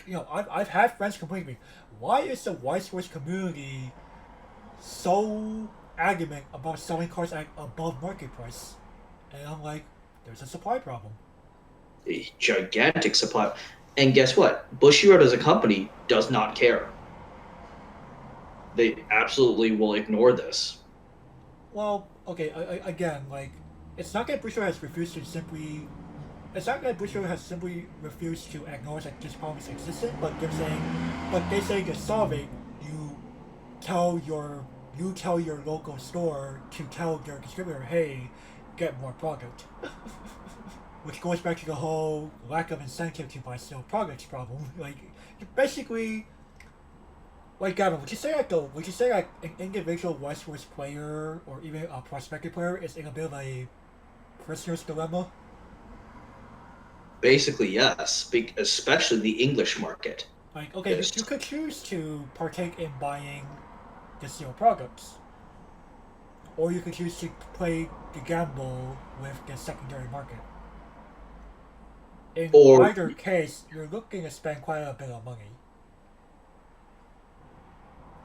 [SPEAKER 1] you know, I've had friends complain to me, why is the Weiss Schwarz community so adamant about selling cards at above market price? And I'm like, there's a supply problem.
[SPEAKER 2] A gigantic supply. And guess what? Bushiroad as a company does not care. They absolutely will ignore this.
[SPEAKER 1] Well, okay, again, like, it's not that Bushiroad has refused to simply. It's not that Bushiroad has simply refused to acknowledge that this problem is existent, but they say to solve it, you tell your local store to tell their distributor, hey, get more product. Which goes back to the whole lack of incentive to buy sealed products problem. Like, basically, like Gavin, would you say like an individual Weiss Schwarz player or even a prospective player is in a bit of a prisoner's dilemma?
[SPEAKER 2] Basically, yes. Especially the English market.
[SPEAKER 1] Like, okay,
[SPEAKER 2] Yes.
[SPEAKER 1] you could choose to partake in buying the sealed products, or you could choose to play the gamble with the secondary market. In
[SPEAKER 2] Or-
[SPEAKER 1] either case, you're looking to spend quite a bit of money.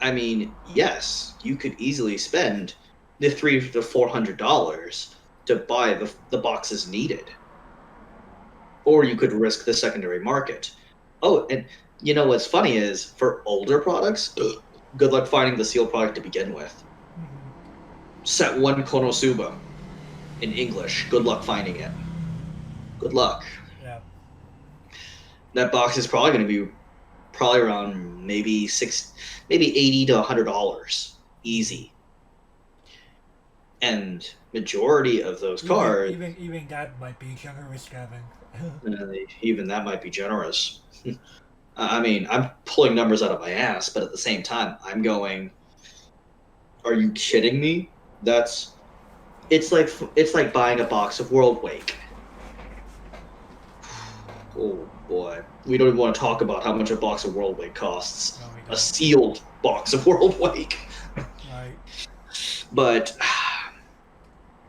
[SPEAKER 2] I mean, yes, you could easily spend the $300 to $400 to buy the boxes needed, or you could risk the secondary market. Oh, and you know what's funny is for older products, good luck finding the sealed product to begin with. Set 1 Konosuba in English. Good luck finding it. Good luck.
[SPEAKER 1] Yeah.
[SPEAKER 2] That box is probably going to be around maybe $80 to $100 easy. And majority of those cards,
[SPEAKER 1] Even that might be generous, Gavin.
[SPEAKER 2] even that might be generous. I mean, I'm pulling numbers out of my ass, but at the same time, I'm going, are you kidding me? It's like buying a box of World Wake. Oh boy, we don't even want to talk about how much a box of World Wake costs.
[SPEAKER 1] No, we
[SPEAKER 2] A
[SPEAKER 1] don't.
[SPEAKER 2] sealed box of World Wake.
[SPEAKER 1] Right.
[SPEAKER 2] But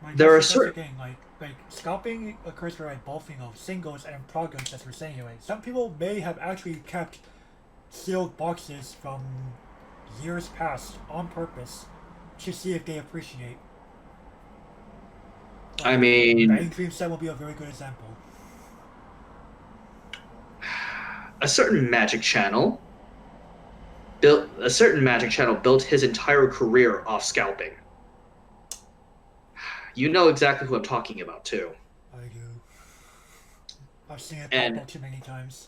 [SPEAKER 1] Like,
[SPEAKER 2] there are
[SPEAKER 1] that's the
[SPEAKER 2] certain.
[SPEAKER 1] thing, like scalping occurs for like both, you know, singles and programs, as we're saying anyway. Some people may have actually kept sealed boxes from years past on purpose to see if they appreciate.
[SPEAKER 2] I mean,
[SPEAKER 1] Bang Dream set will be a very good example.
[SPEAKER 2] a certain Magic Channel built his entire career off scalping. You know exactly who I'm talking about too.
[SPEAKER 1] I do. I've seen it
[SPEAKER 2] And-
[SPEAKER 1] pop up too many times.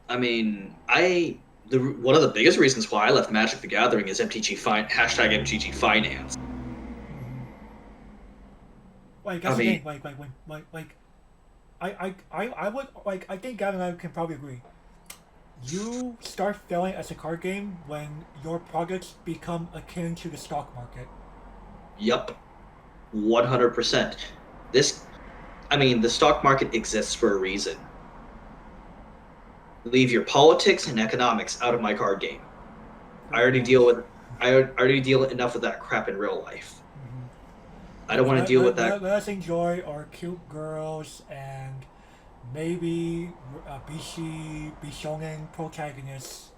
[SPEAKER 2] I mean, I one of the biggest reasons why I left Magic the Gathering is #MTG Finance.
[SPEAKER 1] Like that's the thing. Like I would like I think Gavin and I can probably agree. You start failing as a card game when your products become akin to the stock market.
[SPEAKER 2] Yup, 100%. The stock market exists for a reason. Leave your politics and economics out of my card game. I already deal enough with that crap in real life. I don't want to deal with that.
[SPEAKER 1] Let us enjoy our cute girls and maybe Bishonen protagonists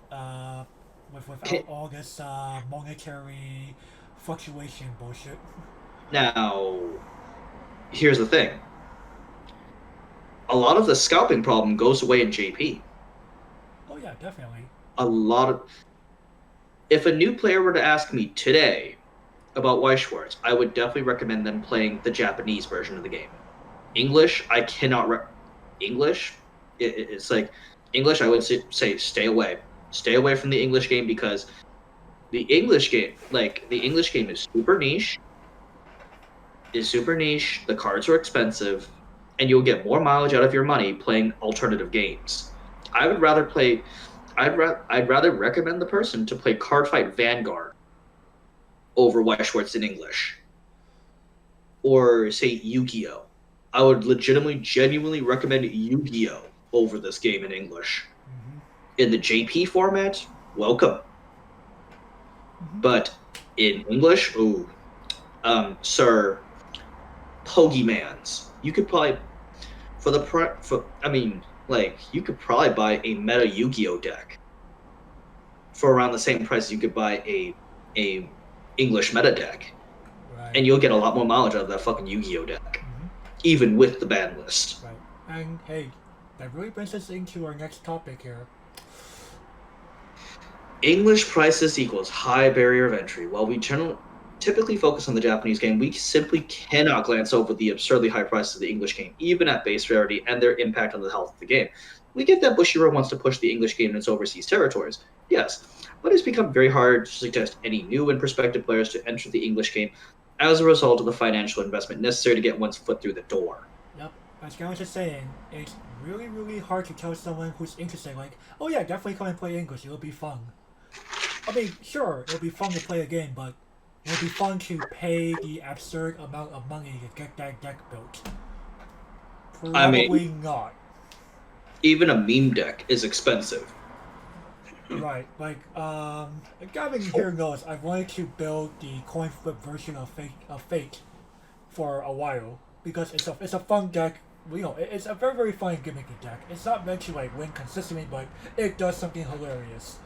[SPEAKER 1] without all this monetary fluctuation bullshit.
[SPEAKER 2] Now, here's the thing. A lot of the scalping problem goes away in JP.
[SPEAKER 1] Oh yeah, definitely.
[SPEAKER 2] If a new player were to ask me today about Weiss Schwarz, I would definitely recommend them playing the Japanese version of the game. English, I cannot. English, it's like English. I would say stay away. Stay away from the English game because the English game is super niche. The cards are expensive, and you'll get more mileage out of your money playing alternative games. I'd rather recommend the person to play Cardfight Vanguard over Weiss Schwarz in English. Or say Yu-Gi-Oh! I would genuinely recommend Yu-Gi-Oh! Over this game in English.
[SPEAKER 1] Mm-hmm.
[SPEAKER 2] In the JP format, welcome.
[SPEAKER 1] Mm-hmm.
[SPEAKER 2] But in English, Sir Pokemans, you could probably you could probably buy a meta Yu-Gi-Oh! Deck for around the same price you could buy a English meta deck.
[SPEAKER 1] Right.
[SPEAKER 2] And you'll get a lot more mileage out of that fucking Yu-Gi-Oh! Deck.
[SPEAKER 1] Mm-hmm.
[SPEAKER 2] Even with the ban list.
[SPEAKER 1] Right. And hey, that really brings us into our next topic here.
[SPEAKER 2] English prices equals high barrier of entry. While we typically focus on the Japanese game, we simply cannot glance over the absurdly high prices of the English game, even at base rarity, and their impact on the health of the game. We get that Bushiroad wants to push the English game in its overseas territories, yes, but it's become very hard to suggest any new and prospective players to enter the English game as a result of the financial investment necessary to get one's foot through the door.
[SPEAKER 1] Yep, as I was just saying, it's really, really hard to tell someone who's interested, like, oh yeah, definitely come and play English, it'll be fun. I mean, sure, it'll be fun to play a game, but it'll be fun to pay the absurd amount of money to get that deck built. Probably not.
[SPEAKER 2] Even a meme deck is expensive.
[SPEAKER 1] Right, like, Gavin here knows I wanted to build the coin flip version of Fate for a while because it's a fun deck. You know, it's a very, very fun gimmicky deck. It's not meant to like win consistently, but it does something hilarious.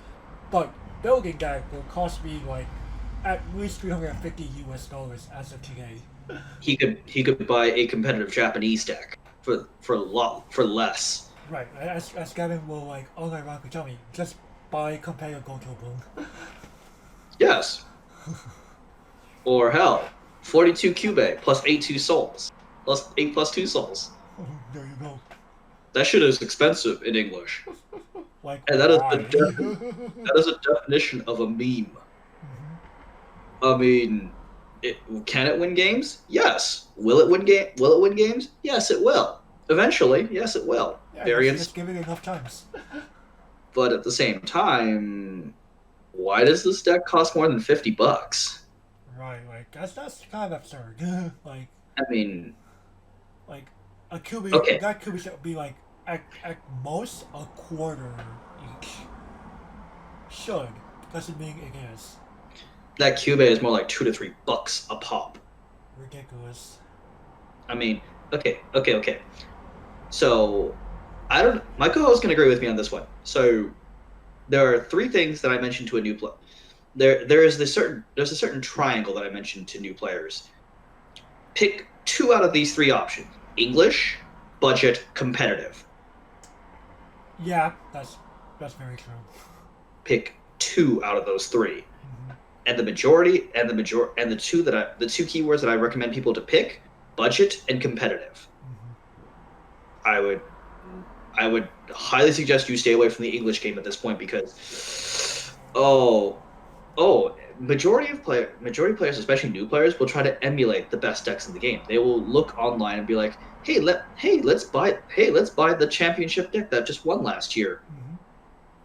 [SPEAKER 1] But building that will cost me like at least $350 as of today.
[SPEAKER 2] He could buy a competitive Japanese deck for less.
[SPEAKER 1] Right, as Gavin will like unironically tell me, just buy competitive Go to Bloom.
[SPEAKER 2] Yes. Or hell, 42 Cube plus 8 souls. Plus 8 plus 2 souls.
[SPEAKER 1] There you go.
[SPEAKER 2] That shit is expensive in English.
[SPEAKER 1] Like,
[SPEAKER 2] and that is a definition of a meme. Mm-hmm. I mean, can it win games? Yes. Will it win games? Yes, it will. Eventually, yes, it will.
[SPEAKER 1] Yeah, just give it enough times.
[SPEAKER 2] But at the same time, why does this deck cost more than $50?
[SPEAKER 1] Right, like that's kind of absurd. Like,
[SPEAKER 2] I mean,
[SPEAKER 1] like a Kubi,
[SPEAKER 2] okay.
[SPEAKER 1] That Kubi should be like at most a quarter each. Should doesn't mean it is.
[SPEAKER 2] That Cube is more like $2 to $3 a pop.
[SPEAKER 1] Ridiculous.
[SPEAKER 2] I mean, okay. So, my co-host can agree with me on this one. So, there are 3 things that I mentioned to a new player. There's a certain triangle that I mentioned to new players. Pick 2 out of these 3 options: English, budget, competitive.
[SPEAKER 1] Yeah, that's very true.
[SPEAKER 2] Pick 2 out of those 3.
[SPEAKER 1] Mm-hmm.
[SPEAKER 2] And the 2 keywords that I recommend people to pick: budget and competitive.
[SPEAKER 1] Mm-hmm.
[SPEAKER 2] I would I would highly suggest you stay away from the English game at this point because, majority of players, especially new players, will try to emulate the best decks in the game. They will look online and be like, let's buy the championship deck that just won last year.
[SPEAKER 1] Mm-hmm.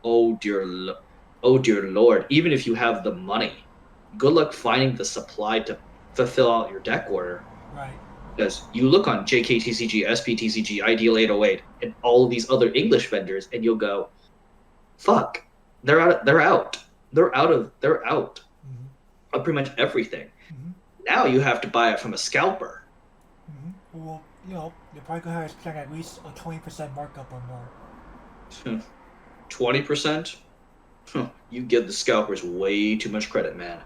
[SPEAKER 2] Oh dear Lord! Even if you have the money, good luck finding the supply to fulfill out your deck order.
[SPEAKER 1] Right.
[SPEAKER 2] Because you look on JKTCG, SPTCG, Ideal 808, and all of these other English vendors, and you'll go, "Fuck, they're out. They're out. They're out
[SPEAKER 1] Mm-hmm.
[SPEAKER 2] of pretty much everything."
[SPEAKER 1] Mm-hmm.
[SPEAKER 2] Now you have to buy it from a scalper.
[SPEAKER 1] Mm-hmm. Well, you're probably gonna have to spend at least a 20% markup or more.
[SPEAKER 2] 20%? You give the scalpers way too much credit, man.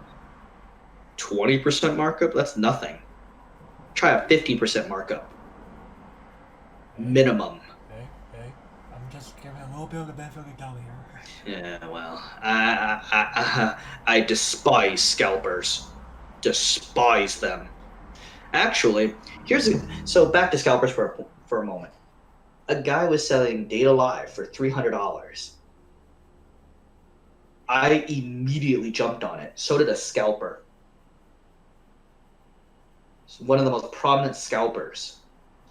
[SPEAKER 2] 20% markup? That's nothing. Try a 50% markup. Minimum.
[SPEAKER 1] Okay. I'm just giving a little bit of the benefit of the doubt here.
[SPEAKER 2] Yeah, well, I despise scalpers. Despise them. Actually, so back to scalpers for a moment. A guy was selling Data Live for $300. I immediately jumped on it. So did a scalper. One of the most prominent scalpers.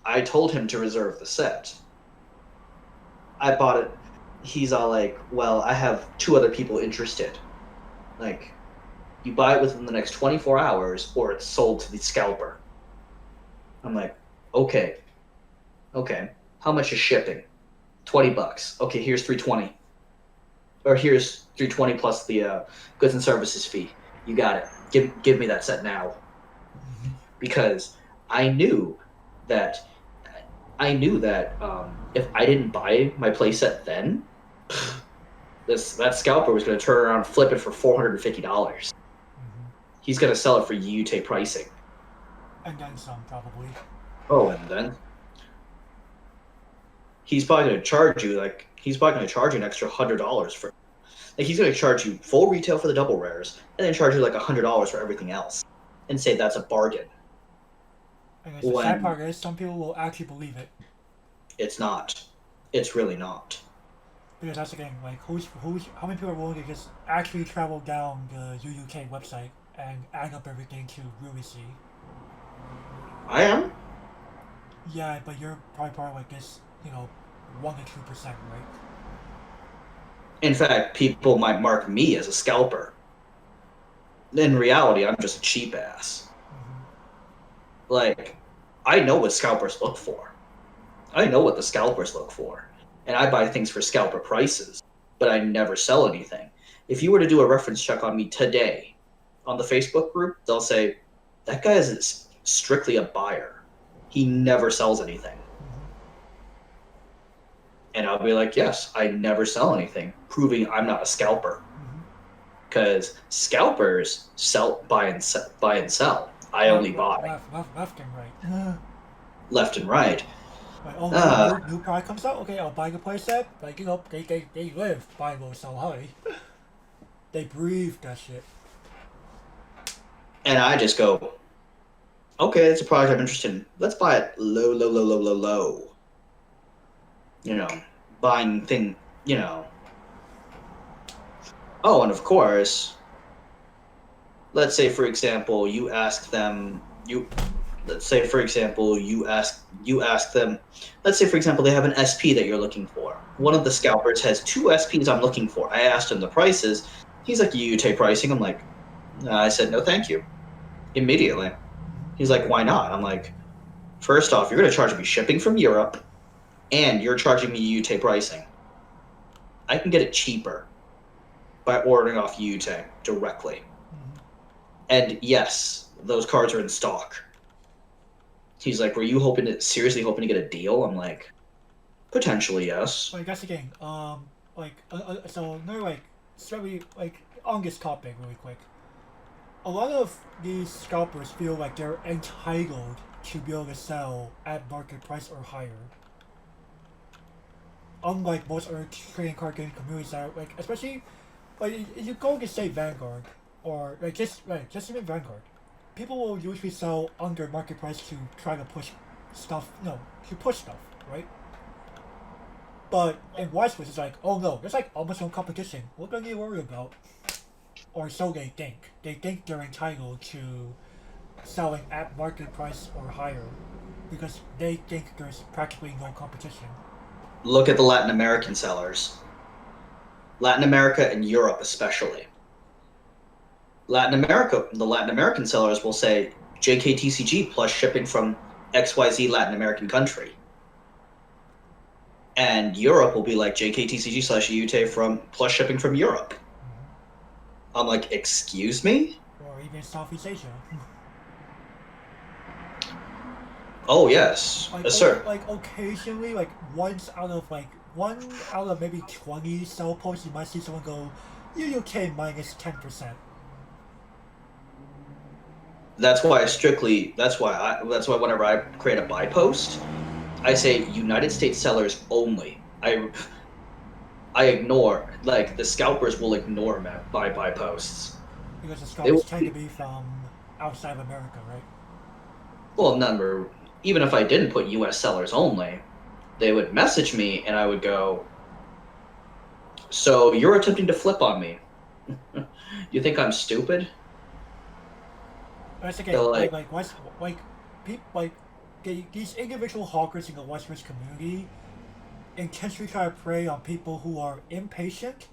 [SPEAKER 2] I told him to reserve the set. I bought it. He's all like, well, I have 2 other people interested. Like, you buy it within the next 24 hours or it's sold to the scalper. I'm like, okay. How much is shipping? $20. Okay, here's $320. Or here's $320 plus the goods and services fee. You got it. Give me that set now. Because I knew that if I didn't buy my playset then, that scalper was going to turn around and flip it for $450.
[SPEAKER 1] Mm-hmm.
[SPEAKER 2] He's going to sell it for UUT pricing.
[SPEAKER 1] And then some, probably.
[SPEAKER 2] Oh, and then he's probably going to charge you an extra $100 for. Like, he's going to charge you full retail for the double rares, and then charge you like $100 for everything else, and say that's a bargain.
[SPEAKER 1] And the sad part is, some people will actually believe it.
[SPEAKER 2] It's not. It's really not.
[SPEAKER 1] Because that's the thing, like, how many people are willing to just actually travel down the UUK website and add up everything to really see?
[SPEAKER 2] I am.
[SPEAKER 1] Yeah, but you're probably part of like this, 1 to 2%, right?
[SPEAKER 2] In fact, people might mark me as a scalper. In reality, I'm just a cheap ass.
[SPEAKER 1] Mm-hmm.
[SPEAKER 2] Like, I know what scalpers look for. I know what the scalpers look for. And I buy things for scalper prices, but I never sell anything. If you were to do a reference check on me today on the Facebook group, they'll say, that guy is strictly a buyer. He never sells anything.
[SPEAKER 1] Mm-hmm.
[SPEAKER 2] And I'll be like, yes, I never sell anything, proving I'm not a scalper. Because scalpers buy and sell. I only buy.
[SPEAKER 1] Left and right.
[SPEAKER 2] Left and right.
[SPEAKER 1] Like, new product comes out, okay, I'll buy the playset. Like, they live buy low, sell high. They breathe that shit.
[SPEAKER 2] And I just go, okay, it's a product I'm interested in. Let's buy it low. Buying thing, Oh, and of course, let's say, for example, you ask them, let's say, for example, they have an SP that you're looking for. One of the scalpers has 2 SPs I'm looking for. I asked him the prices. He's like, UUT pricing. I'm like, I said, no, thank you. Immediately. He's like, why not? I'm like, first off, you're going to charge me shipping from Europe, and you're charging me UUT pricing. I can get it cheaper by ordering off UUT directly.
[SPEAKER 1] Mm-hmm.
[SPEAKER 2] And yes, those cards are in stock. He's like, were you seriously hoping to get a deal? I'm like, potentially, yes.
[SPEAKER 1] Like, that's the thing. So another, especially, on this topic really quick. A lot of these scalpers feel like they're entitled to be able to sell at market price or higher. Unlike most other trading card game communities that are, especially, if you go to say Vanguard, or, just even Vanguard, people will usually sell under market price to try to push stuff, right? But in Weiss Schwarz, it's like, oh no, there's like almost no competition. What are you worried about? Or so they think. They think they're entitled to selling at market price or higher because they think there's practically no competition.
[SPEAKER 4] Look at the Latin American sellers. Latin America and Europe especially. The Latin American sellers will say JKTCG plus shipping from XYZ Latin American country. And Europe will be like JKTCG / EUT from plus shipping from Europe. I'm like, excuse me?
[SPEAKER 1] Or even Southeast Asia.
[SPEAKER 4] Oh yes,
[SPEAKER 1] Like,
[SPEAKER 4] yes sir.
[SPEAKER 1] Like occasionally, like one out of maybe 20 sell posts, you might see someone go, UUK minus 10%.
[SPEAKER 4] That's why whenever I create a buy post, I say United States sellers only. I ignore, like, the scalpers will ignore my buy posts.
[SPEAKER 1] Because the scalpers tend to be from outside of America, right?
[SPEAKER 4] Well, even if I didn't put US sellers only, they would message me and I would go, so you're attempting to flip on me. You think I'm stupid?
[SPEAKER 1] That's okay.
[SPEAKER 4] So,
[SPEAKER 1] These individual hawkers in the Weiss Schwarz community intentionally try to prey on people who are impatient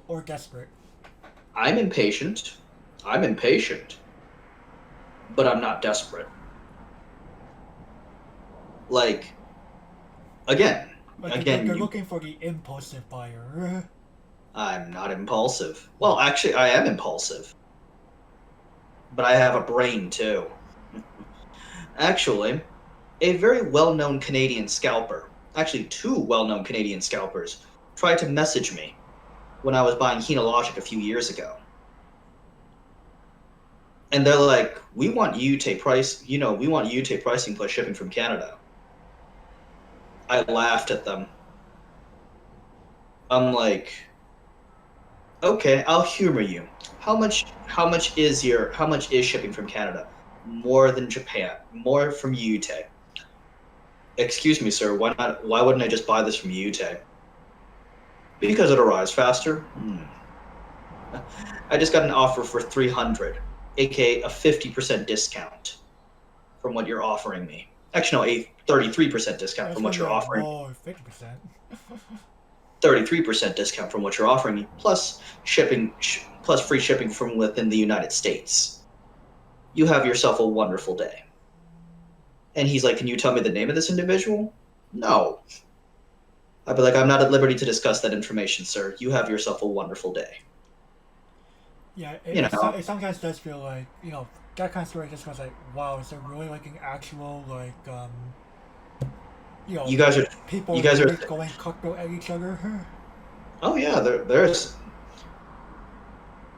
[SPEAKER 1] or desperate.
[SPEAKER 4] I'm impatient, but I'm not desperate. Like, again,
[SPEAKER 1] They're looking for the impulsive buyer.
[SPEAKER 4] I'm not impulsive. Well, actually, I am impulsive. But I have a brain, too. Actually, a very well-known Canadian scalper, actually two well-known Canadian scalpers, tried to message me when I was buying Hina Logic a few years ago. And they're like, we want UUT pricing plus shipping from Canada. I laughed at them. I'm like, okay, I'll humor you. How much is shipping from Canada? More than Japan. More from UUT. Excuse me, sir, why wouldn't I just buy this from UUT? Because it arrives faster. I just got an offer for 300, aka a 50% discount from what you're offering me. Actually, no, a 33% discount from what you're offering.
[SPEAKER 1] Oh, 50%.
[SPEAKER 4] 33% discount from what you're offering me, plus shipping, plus free shipping from within the United States. You have yourself a wonderful day. And he's like, can you tell me the name of this individual? No. I'd be like, I'm not at liberty to discuss that information, sir. You have yourself a wonderful day.
[SPEAKER 1] Yeah, it sometimes does feel like, that kind of story just goes like, wow, is there really like an actual, like,
[SPEAKER 4] you guys are
[SPEAKER 1] going cutthroat at each other?
[SPEAKER 4] Oh yeah, there's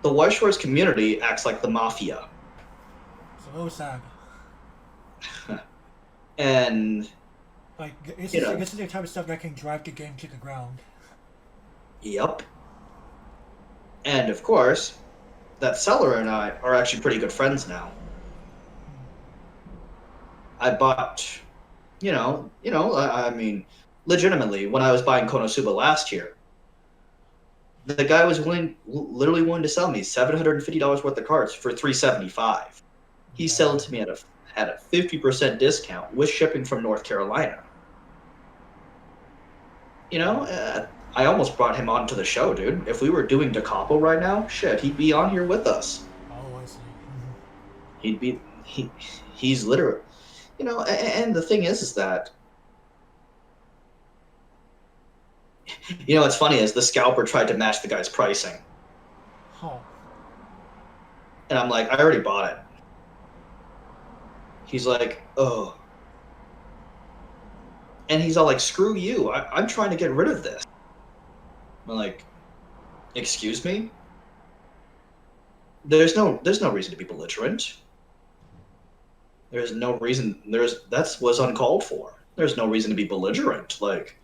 [SPEAKER 4] the Weiss Schwarz community acts like the mafia.
[SPEAKER 1] It's a little sad.
[SPEAKER 4] And
[SPEAKER 1] like this is the type of stuff that can drive the game to the ground.
[SPEAKER 4] Yep. And of course, that seller and I are actually pretty good friends now. I bought, I mean, legitimately, when I was buying Konosuba last year, the guy was literally willing to sell me $750 worth of cards for $375. He sold to me at a 50% discount with shipping from North Carolina. I almost brought him onto the show, dude. If we were doing Da Capo right now, shit, he'd be on here with us.
[SPEAKER 1] Oh, I see.
[SPEAKER 4] He's literally, and the thing is that, what's funny is the scalper tried to match the guy's pricing.
[SPEAKER 1] Huh.
[SPEAKER 4] And I'm like, I already bought it. He's like, oh. And he's all like, screw you. I'm trying to get rid of this. I'm like, excuse me? There's no reason to be belligerent. There's no reason. That was uncalled for. There's no reason to be belligerent. Like,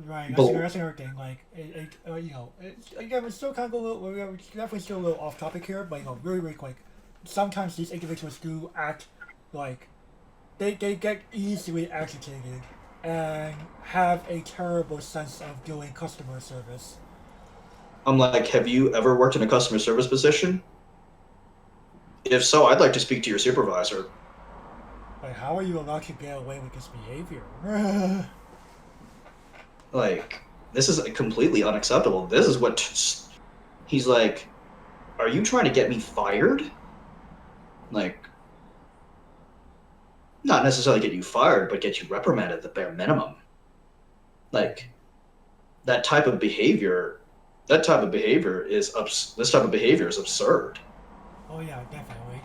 [SPEAKER 1] right. That's another thing. Like, again, we're still kind of we're definitely still a little off topic here, but really, really quick. Sometimes these individuals do act like they get easily agitated and have a terrible sense of doing customer service.
[SPEAKER 4] I'm like, have you ever worked in a customer service position? If so, I'd like to speak to your supervisor.
[SPEAKER 1] Like, how are you allowed to get away with this behavior?
[SPEAKER 4] Like, this is completely unacceptable. This is what he's like. Are you trying to get me fired? Like, not necessarily get you fired, but get you reprimanded at the bare minimum. Like, that type of behavior. This type of behavior is absurd.
[SPEAKER 1] Oh yeah, definitely.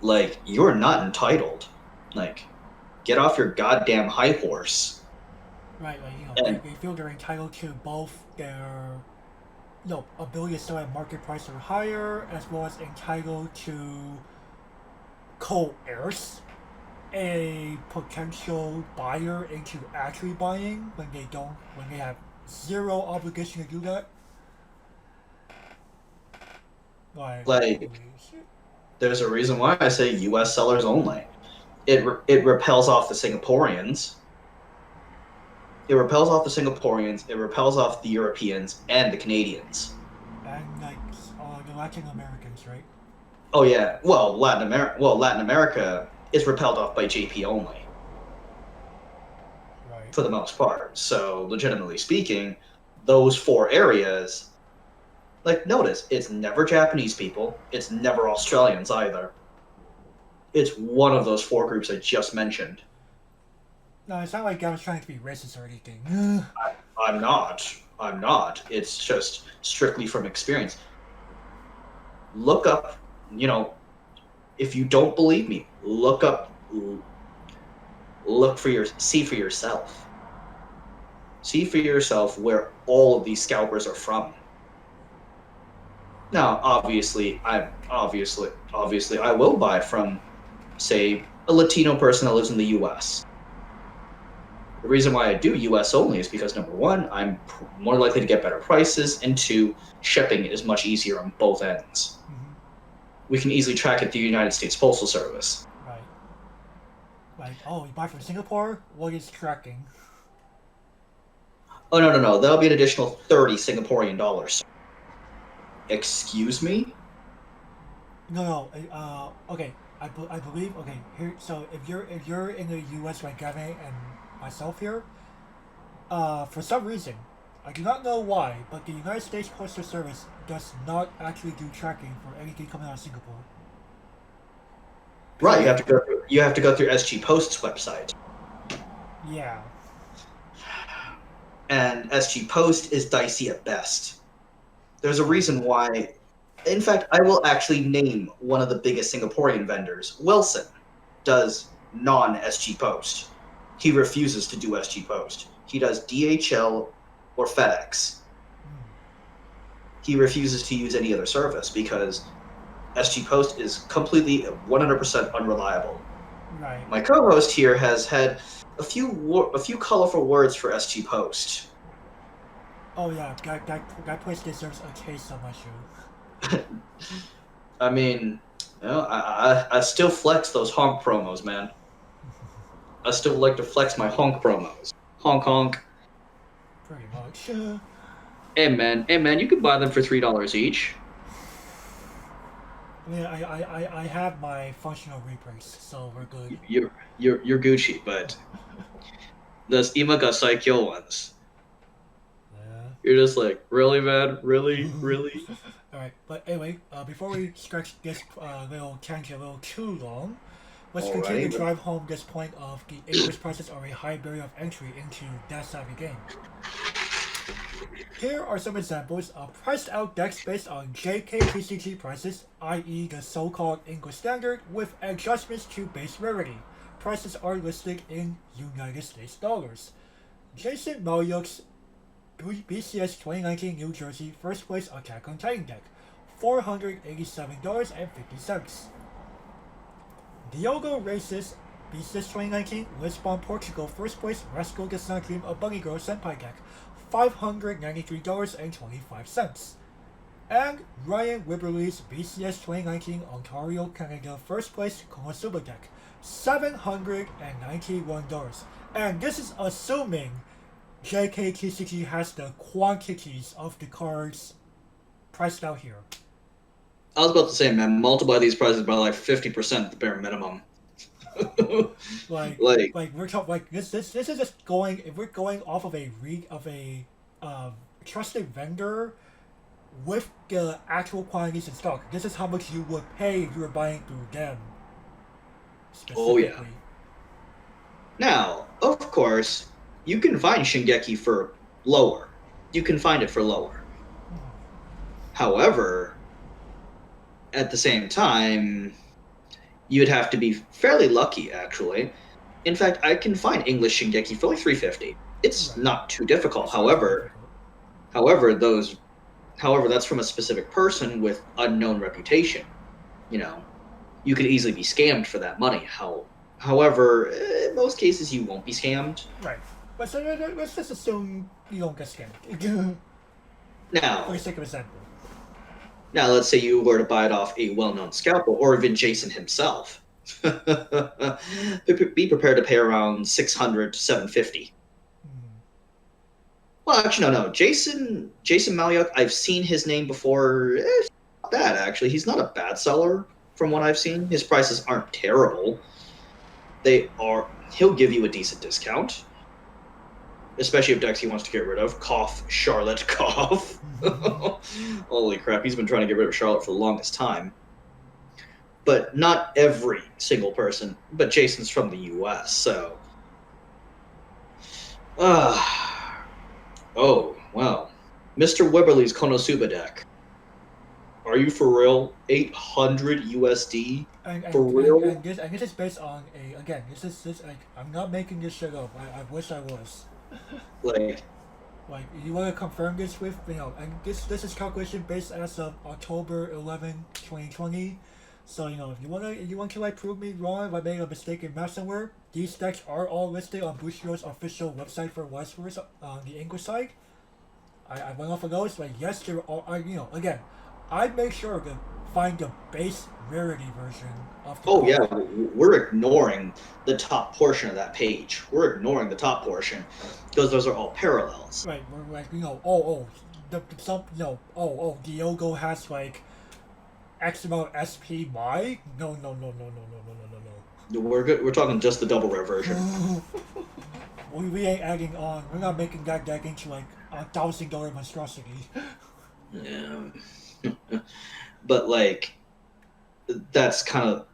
[SPEAKER 4] Like, you're not entitled. Like, get off your goddamn high horse.
[SPEAKER 1] Right, like,
[SPEAKER 4] And
[SPEAKER 1] they feel they're entitled to both their, ability to sell at market price or higher, as well as entitled to coerce a potential buyer into actually buying when they have zero obligation to do that.
[SPEAKER 4] like,
[SPEAKER 1] Holy shit.
[SPEAKER 4] there's a reason why I say U.S. sellers only. It repels off the Singaporeans. It repels off the Singaporeans. It repels off the Europeans and the Canadians.
[SPEAKER 1] And like the Latin Americans, right?
[SPEAKER 4] Oh yeah. Well, Latin America is repelled off by JP only
[SPEAKER 1] Right.
[SPEAKER 4] for the most part. So, legitimately speaking, those 4 areas, like, notice it's never Japanese people. It's never Australians either. It's one of those 4 groups I just mentioned.
[SPEAKER 1] No, it's not like I was trying to be racist or anything.
[SPEAKER 4] I'm not. It's just strictly from experience. Look up, if you don't believe me, see for yourself. See for yourself where all of these scalpers are from. Now, obviously, I will buy from, say, a Latino person that lives in the U.S. The reason why I do U.S. only is because, number one, I'm more likely to get better prices, and 2, shipping is much easier on both ends.
[SPEAKER 1] Mm-hmm.
[SPEAKER 4] We can easily track it through the United States Postal Service.
[SPEAKER 1] Right. Like, you buy from Singapore? What is tracking?
[SPEAKER 4] Oh, no. That'll be an additional 30 Singaporean dollars. Excuse me?
[SPEAKER 1] No. Okay. I believe. Okay. Here. So if you're in the U.S. like Gavin and myself here, for some reason, I do not know why, but the United States Postal Service does not actually do tracking for anything coming out of Singapore.
[SPEAKER 4] Right. You have to go through SG Post's website.
[SPEAKER 1] Yeah.
[SPEAKER 4] And SG Post is dicey at best. There's a reason why. In fact, I will actually name one of the biggest Singaporean vendors. Wilson does non-SG Post. He refuses to do SG Post. He does DHL or FedEx. He refuses to use any other service because SG Post is completely 100% unreliable.
[SPEAKER 1] Right.
[SPEAKER 4] My co-host here has had a few colorful words for SG Post.
[SPEAKER 1] Oh yeah, that place deserves a taste of my shoe.
[SPEAKER 4] I mean, I still flex those honk promos, man. I still like to flex my honk promos. Honk honk.
[SPEAKER 1] Pretty much.
[SPEAKER 2] Hey man, you could buy them for $3 each.
[SPEAKER 1] I mean, I have my functional rebrace, so we're good.
[SPEAKER 2] You're Gucci, but those Imaga Saikyo ones,
[SPEAKER 1] Yeah.
[SPEAKER 2] you're just like, really, man, really.
[SPEAKER 1] Alright, but anyway, before we stretch this little tangent a little too long, let's continue to drive home this point of the English prices are a high barrier of entry into that side of the game. Here are some examples of priced out decks based on JKTCG prices, i.e. the so-called English Standard, with adjustments to base rarity. Prices are listed in United States dollars. Jason Malyuk's BCS 2019 New Jersey First Place Attack on Titan deck, $487.50. Diogo Race's BCS 2019 Lisbon Portugal First Place Rascal the Sun Dream of Bunny Girl Senpai deck, $593.25. And Ryan Wibberley's BCS 2019 Ontario Canada First Place Konosuba deck, $791. And this is assuming JKTCG has the quantities of the cards priced out here.
[SPEAKER 2] I was about to say, man, multiply these prices by like 50% at the bare minimum.
[SPEAKER 1] like we're talking like this is just going, if we're going off of a trusted vendor with the actual quantities in stock. This is how much you would pay if you were buying through them.
[SPEAKER 2] Oh yeah. Now, of course, you can find Shingeki for lower. You can find it for lower. However, at the same time, you'd have to be fairly lucky, actually. In fact, I can find English Shingeki for like $350. It's not too difficult. However, that's from a specific person with unknown reputation. You know, you could easily be scammed for that money. However, in most cases, you won't be scammed.
[SPEAKER 1] Right. But so let's just assume you don't get scammed.
[SPEAKER 2] Now,
[SPEAKER 1] for the sake of example.
[SPEAKER 2] Now, let's say you were to buy it off a well-known scalper, or even Jason himself. Be prepared to pay around $600 to $750. Well, actually, no. Jason Malyuk, I've seen his name before. It's not bad, actually. He's not a bad seller from what I've seen. His prices aren't terrible. He'll give you a decent discount. Especially if decks he wants to get rid of. Cough, Charlotte, cough. Holy crap, he's been trying to get rid of Charlotte for the longest time. But not every single person. But Jason's from the US, so... Oh, wow. Mr. Wibberley's Konosuba deck. Are you for real? 800 USD? For real?
[SPEAKER 1] And this is based on again, this is like, I'm not making this shit up. I wish I was.
[SPEAKER 2] Like,
[SPEAKER 1] you want to confirm this with, and this is calculation based as of October 11, 2020. So, if you want to like prove me wrong if I made a mistake in math somewhere, these decks are all listed on Bushiroad's official website for Weiss Schwarz on the English side. I went off of those, yes, there are, again, I make sure to find the base rarity version of the
[SPEAKER 2] card. Yeah, we're ignoring the top portion of that page. We're ignoring the top portion because those are all parallels.
[SPEAKER 1] Right, we're like, Diogo has like X amount SP my? No.
[SPEAKER 2] We're good. We're talking just the double rare version.
[SPEAKER 1] we ain't adding on. We're not making that deck into like $1,000 monstrosity.
[SPEAKER 2] Yeah. But that's kind of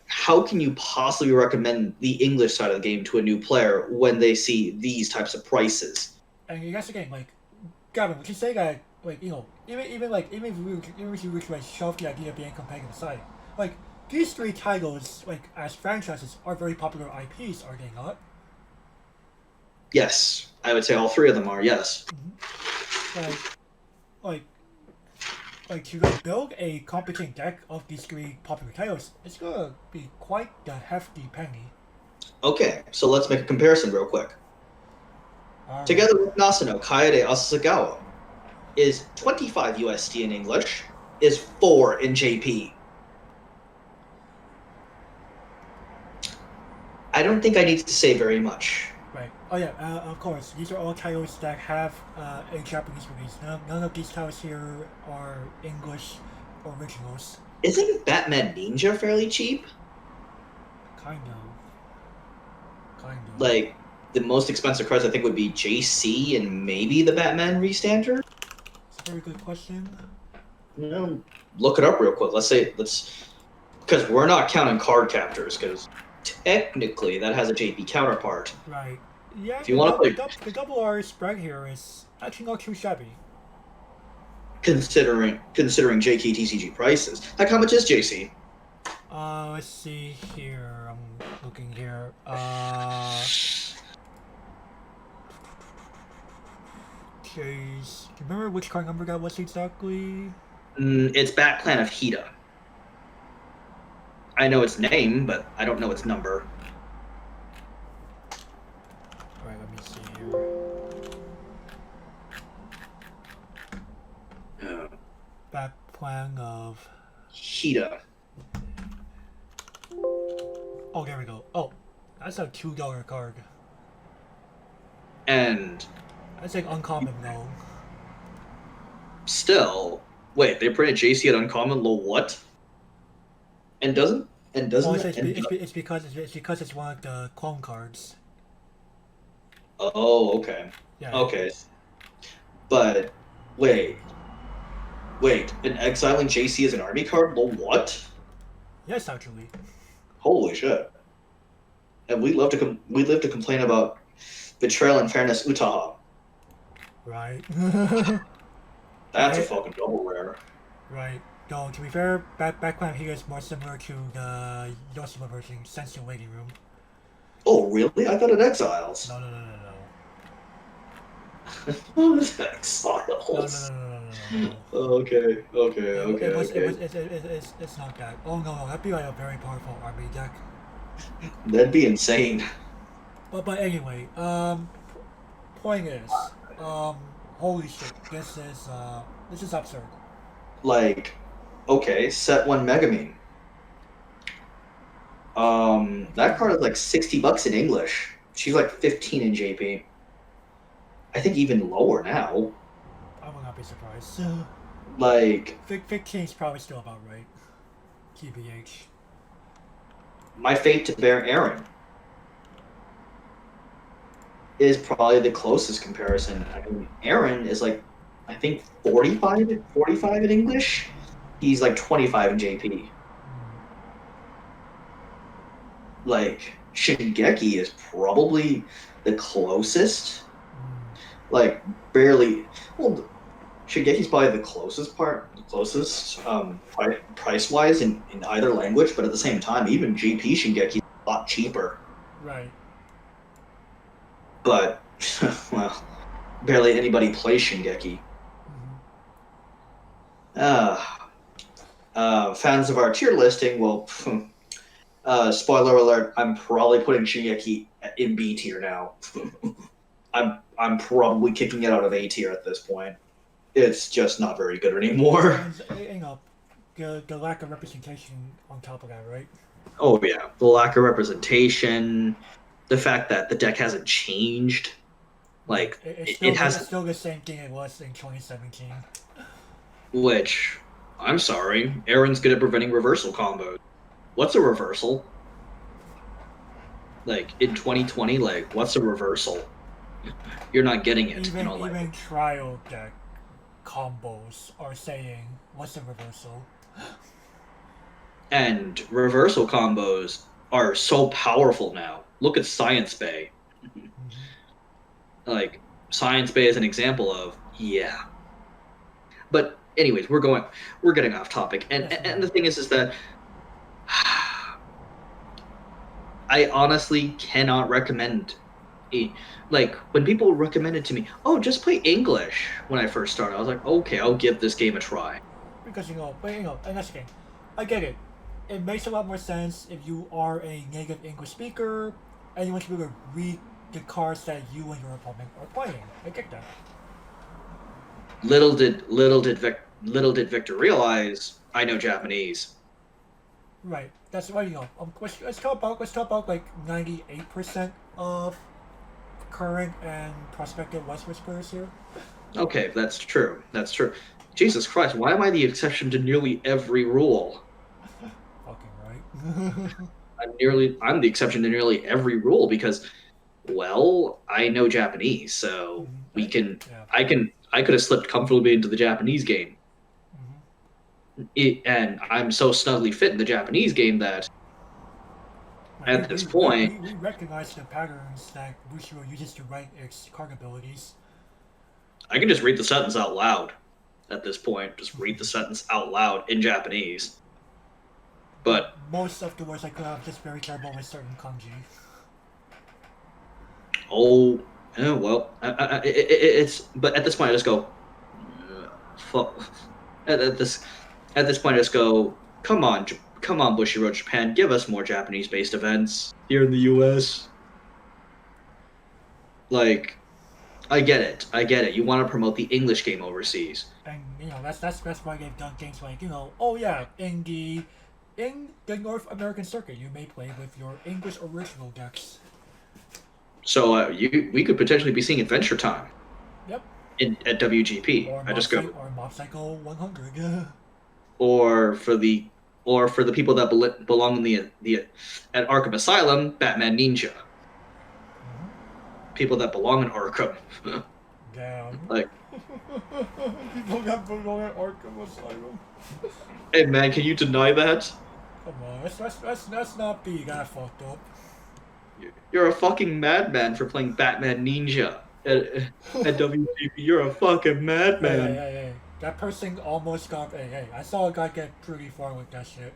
[SPEAKER 2] how can you possibly recommend the English side of the game to a new player when they see these types of prices?
[SPEAKER 1] And that's the game, Gavin, would you say that, even if you were to shelf the idea of being competitive aside, these three titles, as franchises, are very popular IPs, are they not?
[SPEAKER 2] Yes, I would say all three of them are. Yes.
[SPEAKER 1] To build a competent deck of these three popular titles, it's gonna be quite the hefty penny.
[SPEAKER 2] Okay, so let's make a comparison real quick. Together with Nasuno, Kaede Asasagawa is 25 USD in English, is 4 in JP. I don't think I need to say very much.
[SPEAKER 1] Right. Oh yeah, of course. These are all titles that have a Japanese release. None of these titles here are English originals.
[SPEAKER 2] Isn't Batman Ninja fairly cheap?
[SPEAKER 1] Kind of.
[SPEAKER 2] The most expensive cards I think would be JC and maybe the Batman Restander?
[SPEAKER 1] It's a very good question.
[SPEAKER 2] Look it up real quick. Because we're not counting card captors, because technically that has a JP counterpart.
[SPEAKER 1] Right. Yeah,
[SPEAKER 2] if you want to play...
[SPEAKER 1] the double R spread here is actually not too shabby.
[SPEAKER 2] Considering JKTCG prices. How much is JC?
[SPEAKER 1] Let's see here. I'm looking here. Jeez. Do you remember which card number that was exactly?
[SPEAKER 2] It's Bat Clan of Hida. I know its name, but I don't know its number.
[SPEAKER 1] Alright, let me see here. Bat Clan of
[SPEAKER 2] Hida.
[SPEAKER 1] Oh, there we go. Oh, that's a $2 card.
[SPEAKER 2] And
[SPEAKER 1] That's like uncommon though.
[SPEAKER 2] still, wait, they printed JC at uncommon low what? And doesn't
[SPEAKER 1] Well, it's because it's one of the clone cards.
[SPEAKER 2] Oh, okay.
[SPEAKER 1] Yeah.
[SPEAKER 2] Okay. But wait, an exiling JC is an army card? Low what?
[SPEAKER 1] Yes, actually.
[SPEAKER 2] Holy shit! And we live to complain about betrayal and fairness, Utaha.
[SPEAKER 1] Right.
[SPEAKER 2] That's a
[SPEAKER 1] Right.
[SPEAKER 2] fucking double rare.
[SPEAKER 1] Right. No, to be fair, background here is more similar to the Yoshima version, Sense Your Waiting Room.
[SPEAKER 2] Oh, really? I thought it exiles.
[SPEAKER 1] No.
[SPEAKER 2] What is
[SPEAKER 1] No.
[SPEAKER 2] exiles?
[SPEAKER 1] No.
[SPEAKER 2] Okay.
[SPEAKER 1] It's not that. Oh no, that'd be like a very powerful army deck.
[SPEAKER 2] That'd be insane.
[SPEAKER 1] But anyway, point is, holy shit, this is absurd.
[SPEAKER 2] Like, okay, set one Megamine. That card is like $60 in English. She's like 15 in JP. I think even lower now.
[SPEAKER 1] I will not be surprised.
[SPEAKER 2] Like,
[SPEAKER 1] 15's probably still about right. TBH.
[SPEAKER 2] my fate to bear Aaron is probably the closest comparison. I mean, Aaron is like, I think 45 in English. He's like 25 in JP. Like, Shingeki is probably the closest. Like, barely. Well, Shigeki's probably the closest price-wise in either language, but at the same time, even JP Shingeki is a lot cheaper.
[SPEAKER 1] Right.
[SPEAKER 2] But, well, barely anybody plays Shingeki. Fans of our tier listing, well, spoiler alert, I'm probably putting Shingeki in B tier now. I'm probably kicking it out of A tier at this point. It's just not very good anymore.
[SPEAKER 1] And, the lack of representation on top of that, right?
[SPEAKER 2] Oh yeah, the lack of representation, the fact that the deck hasn't changed, like
[SPEAKER 1] It's still the same thing it was in 2017.
[SPEAKER 2] Which, I'm sorry, Aaron's good at preventing reversal combos. What's a reversal? Like in 2020, like what's a reversal? You're not getting it.
[SPEAKER 1] Even trial deck combos are saying, what's a reversal?
[SPEAKER 2] And reversal combos are so powerful now. Look at Science Bay. Like, Science Bay is an example of, yeah. But anyways, we're getting off topic. And the thing is that I honestly cannot recommend like when people recommended to me, oh, just play English when I first started. I was like, okay, I'll give this game a try.
[SPEAKER 1] Because and that's the thing. I get it. It makes a lot more sense if you are a native English speaker and you want to be able to read the cards that you and your opponent are playing. I get that.
[SPEAKER 2] Little did Victor realize I know Japanese.
[SPEAKER 1] Right. That's why let's talk about like 98% of current and prospective Weiss Schwarz players here.
[SPEAKER 2] Okay, that's true. Jesus Christ, why am I the exception to nearly every rule?
[SPEAKER 1] Fucking right.
[SPEAKER 2] I'm the exception to nearly every rule because, well, I know Japanese, so I could have slipped comfortably into the Japanese game. And I'm so snugly fit in the Japanese game that at this point...
[SPEAKER 1] We recognize the patterns that Bushiro uses to write its card abilities.
[SPEAKER 2] I can just read the sentence out loud at this point. Just read the sentence out loud in Japanese. But
[SPEAKER 1] most of the words I could have just very terrible with certain kanji.
[SPEAKER 2] Oh, well, it's... But at this point, I just go... Fuck. At this point, I just go, come on, Bushiroad Japan, give us more Japanese-based events here in the U.S. Like, I get it. You want to promote the English game overseas.
[SPEAKER 1] And that's why they've done things like, oh yeah, in the in the North American circuit, you may play with your English original decks.
[SPEAKER 2] So we could potentially be seeing Adventure Time.
[SPEAKER 1] Yep.
[SPEAKER 2] At WGP.
[SPEAKER 1] Or Mob Cycle 100.
[SPEAKER 2] Or for the people that belong in the at Arkham Asylum, Batman Ninja. People that belong in Arkham.
[SPEAKER 1] Damn.
[SPEAKER 2] Like
[SPEAKER 1] people that belong in Arkham Asylum.
[SPEAKER 2] Hey man, can you deny that?
[SPEAKER 1] Come on, let's not be that fucked up.
[SPEAKER 2] You're a fucking madman for playing Batman Ninja at WGP. You're a fucking madman.
[SPEAKER 1] Hey. That person almost got. Hey, I saw a guy get pretty far with that shit.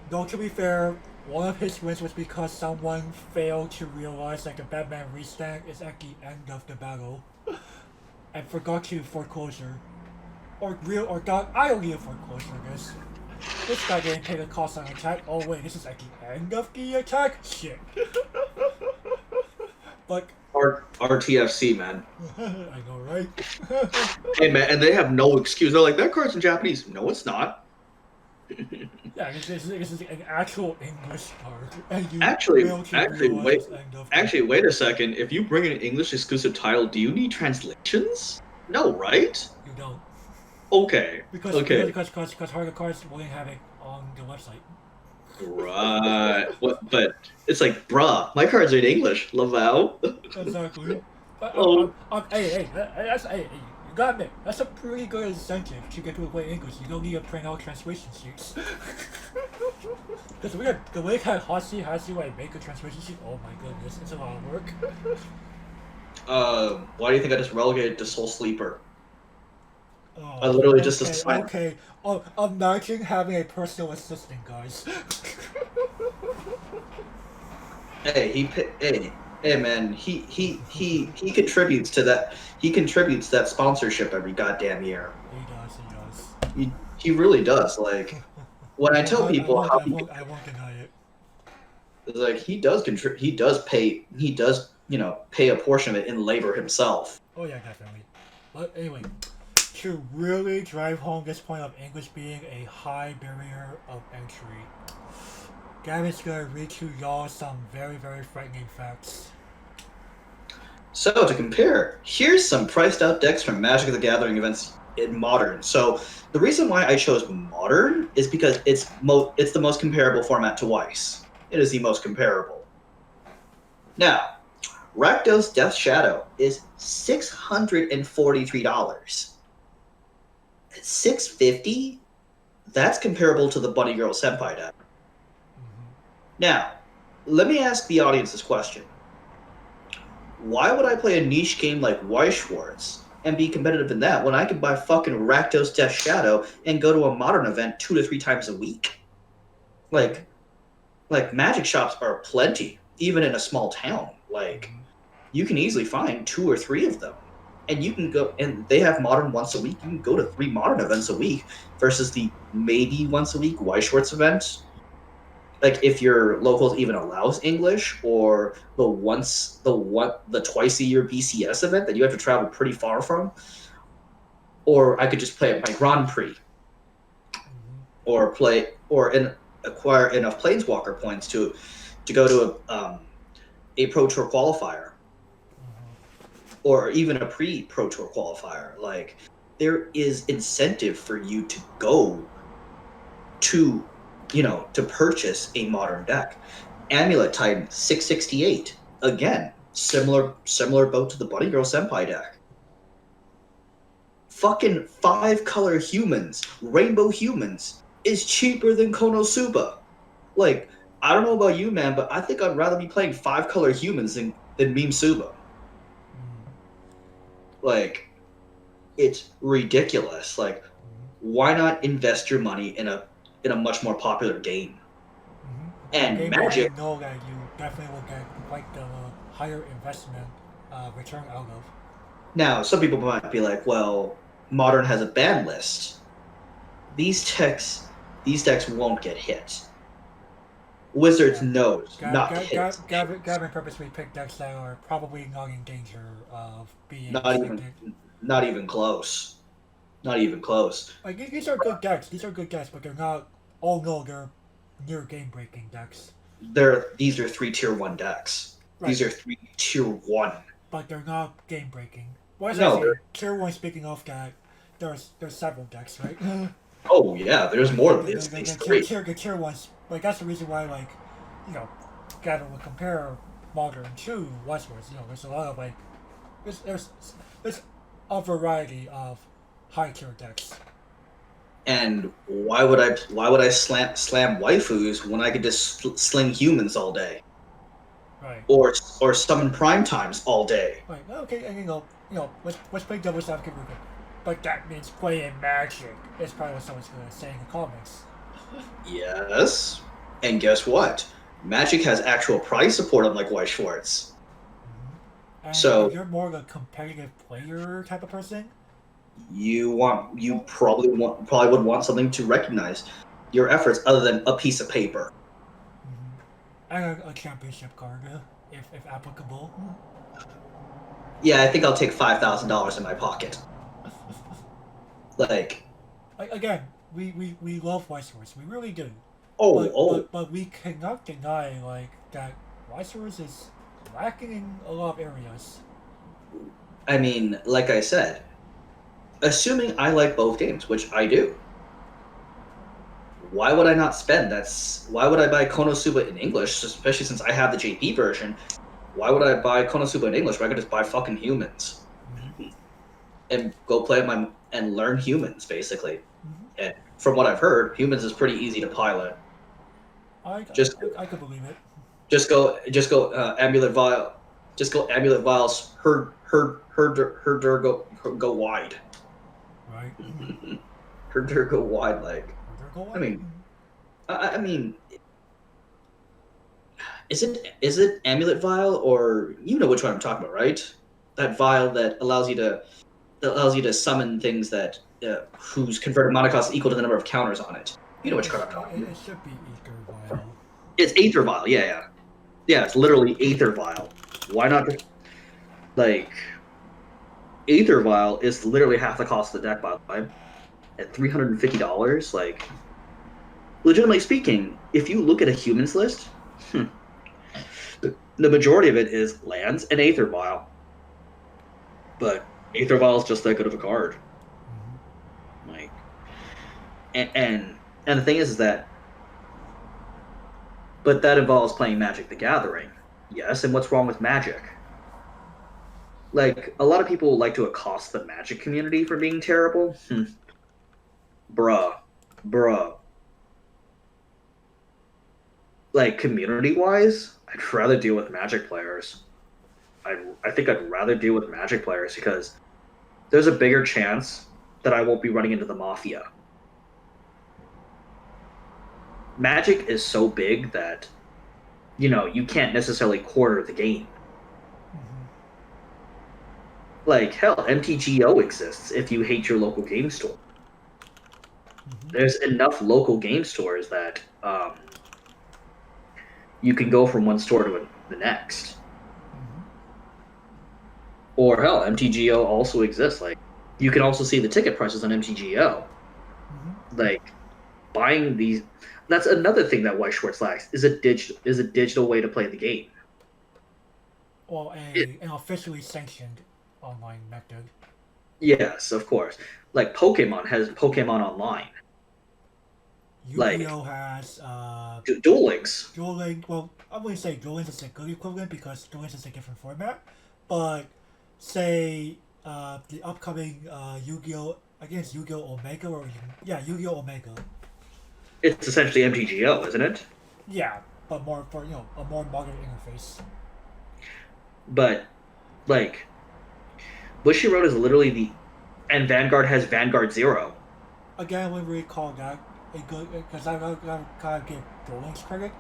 [SPEAKER 1] Though to be fair, one of his wins was because someone failed to realize that the Batman restand is at the end of the battle, and forgot to foreclosure, or got idly a foreclosure. I guess this guy didn't pay the cost on attack. Oh wait, this is at the end of the attack. Shit. But
[SPEAKER 2] RTFC, man.
[SPEAKER 1] I know, right?
[SPEAKER 2] Hey man, and they have no excuse. They're like, that card's in Japanese. No, it's not.
[SPEAKER 1] Yeah, this is an actual English card. And you
[SPEAKER 2] wait a second. If you bring in an English exclusive title, do you need translations? No, right?
[SPEAKER 1] You don't.
[SPEAKER 2] Okay.
[SPEAKER 1] Because Heart of Cards wouldn't have it on the website.
[SPEAKER 2] Right. But it's like, bruh, my cards are in English. Laval.
[SPEAKER 1] Exactly. But, hey, you got admit, that's a pretty good incentive to get people to play English. You don't need to print out translation sheets. Because the way that Hashi has you make a translation sheet, oh my goodness, it's a lot of work.
[SPEAKER 4] Why do you think I just relegated to Soul Sleeper?
[SPEAKER 1] Oh,
[SPEAKER 4] I literally just assigned.
[SPEAKER 1] Okay. Oh, imagine having a personal assistant, guys.
[SPEAKER 4] Hey, man. He contributes to that. He contributes to that sponsorship every goddamn year.
[SPEAKER 1] He does.
[SPEAKER 4] He really does. Like when I tell people
[SPEAKER 1] I won't deny it.
[SPEAKER 4] It's like he does contribute. He does pay. He does pay a portion of it in labor himself.
[SPEAKER 1] Oh yeah, definitely. But anyway, to really drive home this point of English being a high barrier of entry, Gavin's gonna read to y'all some very, very frightening facts.
[SPEAKER 4] So to compare, here's some priced out decks from Magic the Gathering events in Modern. So the reason why I chose Modern is because it's the most comparable format to Weiss. It is the most comparable. Now, Rakdos Death Shadow is $643. At $650, that's comparable to the Bunny Girl Senpai deck. Now, let me ask the audience this question. Why would I play a niche game like Weiss Schwarz and be competitive in that when I could buy fucking Rakdos Death Shadow and go to a Modern event 2 to 3 times a week? Like Magic shops are plenty, even in a small town. Like, you can easily find 2 or 3 of them. And you can go, and they have Modern once a week. You can go to 3 Modern events a week versus the maybe once a week Weiss Schwarz event. Like if your locals even allows English, or the twice a year BCS event that you have to travel pretty far from, or I could just play at my Grand Prix, or acquire enough Planeswalker points to go to a Pro Tour qualifier, or even a pre-Pro Tour qualifier. Like there is incentive for you to go to purchase a Modern deck. Amulet Titan, $668. Again, similar boat to the Bunny Girl Senpai deck. Fucking 5-color humans, Rainbow Humans, is cheaper than Konosuba. Like, I don't know about you, man, but I think I'd rather be playing 5-color humans than Meme Suba. Like, it's ridiculous. Like, why not invest your money in a much more popular game? And
[SPEAKER 1] game
[SPEAKER 4] Magic,
[SPEAKER 1] you know that you definitely will get quite the higher investment return out of.
[SPEAKER 4] Now, some people might be like, well, Modern has a ban list. These decks won't get hit. Wizards knows not to hit.
[SPEAKER 1] Gavin purposely picked decks that are probably not in danger of being
[SPEAKER 4] not even close. Not even close.
[SPEAKER 1] Like these are good decks. These are good decks, but they're not. Oh no, they're near game-breaking decks.
[SPEAKER 4] These are 3 tier 1 decks.
[SPEAKER 1] Right.
[SPEAKER 4] These are 3 tier 1.
[SPEAKER 1] But they're not game-breaking. What is
[SPEAKER 4] No,
[SPEAKER 1] actually
[SPEAKER 4] they're-
[SPEAKER 1] tier 1? Speaking of that, there's several decks, right?
[SPEAKER 4] Oh yeah, there's more than
[SPEAKER 1] the,
[SPEAKER 4] these.
[SPEAKER 1] the,
[SPEAKER 4] These
[SPEAKER 1] the,
[SPEAKER 4] 3.
[SPEAKER 1] tier, the tier 1s. Like that's the reason why, like, you know, Gavin would compare Modern to Weiss Schwarz. You know, there's a lot of like, there's a variety of high tier decks.
[SPEAKER 4] And why would I slam waifus when I could just sling humans all day,
[SPEAKER 1] Right.
[SPEAKER 4] or summon prime times all day?
[SPEAKER 1] Right. Okay. And let's play devil's advocate real quick. But that means playing Magic. Is probably what someone's gonna say in the comments.
[SPEAKER 4] Yes. And guess what? Magic has actual price support, unlike Weiss Schwarz.
[SPEAKER 1] And
[SPEAKER 4] So-
[SPEAKER 1] if you're more of a competitive player type of person,
[SPEAKER 4] You probably would want something to recognize your efforts other than a piece of paper.
[SPEAKER 1] and a championship card, if applicable.
[SPEAKER 4] Yeah, I think I'll take $5,000 in my pocket. Like,
[SPEAKER 1] Again, we love Weiss Schwarz. We really do.
[SPEAKER 4] oh,
[SPEAKER 1] But we cannot deny like that Weiss Schwarz is lacking in a lot of areas.
[SPEAKER 4] I mean, like I said, assuming I like both games, which I do, why would I not spend? Why would I buy Konosuba in English, especially since I have the JP version? Why would I buy Konosuba in English when I could just buy fucking humans and go play and learn humans basically? And from what I've heard, humans is pretty easy to pilot.
[SPEAKER 1] I could believe it.
[SPEAKER 4] Just go amulet vial. Just go amulet vials. Her go wide.
[SPEAKER 1] Right.
[SPEAKER 4] Her go wide like. I mean, I mean, is it amulet vial, or you know which one I'm talking about, right? That vial that allows you to summon things that whose converted mana cost is equal to the number of counters on it. You know which card I'm talking about.
[SPEAKER 1] It should be Ether Vial.
[SPEAKER 4] It's Aether Vial, yeah. It's literally Aether Vial. Why not just, like, Aether Vial is literally half the cost of the deck, by the way. At $350, like, legitimately speaking, if you look at a humans list, the majority of it is lands and Aether Vial. But Aether Vial is just that good of a card. Like, and the thing is that, but that involves playing Magic the Gathering. Yes, and what's wrong with Magic? Like, a lot of people like to accost the Magic community for being terrible. Bruh. Like, community-wise, I'd rather deal with Magic players. I think I'd rather deal with Magic players because there's a bigger chance that I won't be running into the Mafia. Magic is so big that, you can't necessarily quarter the game. Like, hell, MTGO exists if you hate your local game store. There's enough local game stores that you can go from one store to the next. Or hell, MTGO also exists. Like, you can also see the ticket prices on MTGO. Like, buying these. That's another thing that Weiss Schwarz lacks is a digital way to play the game.
[SPEAKER 1] Well, an officially sanctioned online method.
[SPEAKER 4] Yes, of course. Like Pokemon has Pokemon Online.
[SPEAKER 1] Yu-Gi-Oh has
[SPEAKER 4] Duel Links.
[SPEAKER 1] Duel Link. Well, I wouldn't say Duel Links is a good equivalent because Duel Links is a different format. But say the upcoming Yu-Gi-Oh! I guess Yu-Gi-Oh! Omega Yu-Gi-Oh! Omega.
[SPEAKER 4] It's essentially MTGO, isn't it?
[SPEAKER 1] Yeah, but more for a more modern interface.
[SPEAKER 4] But like, Bushiroad is literally and Vanguard has Vanguard Zero.
[SPEAKER 1] Again, when we call that a good, because I gotta give Duel Links credit.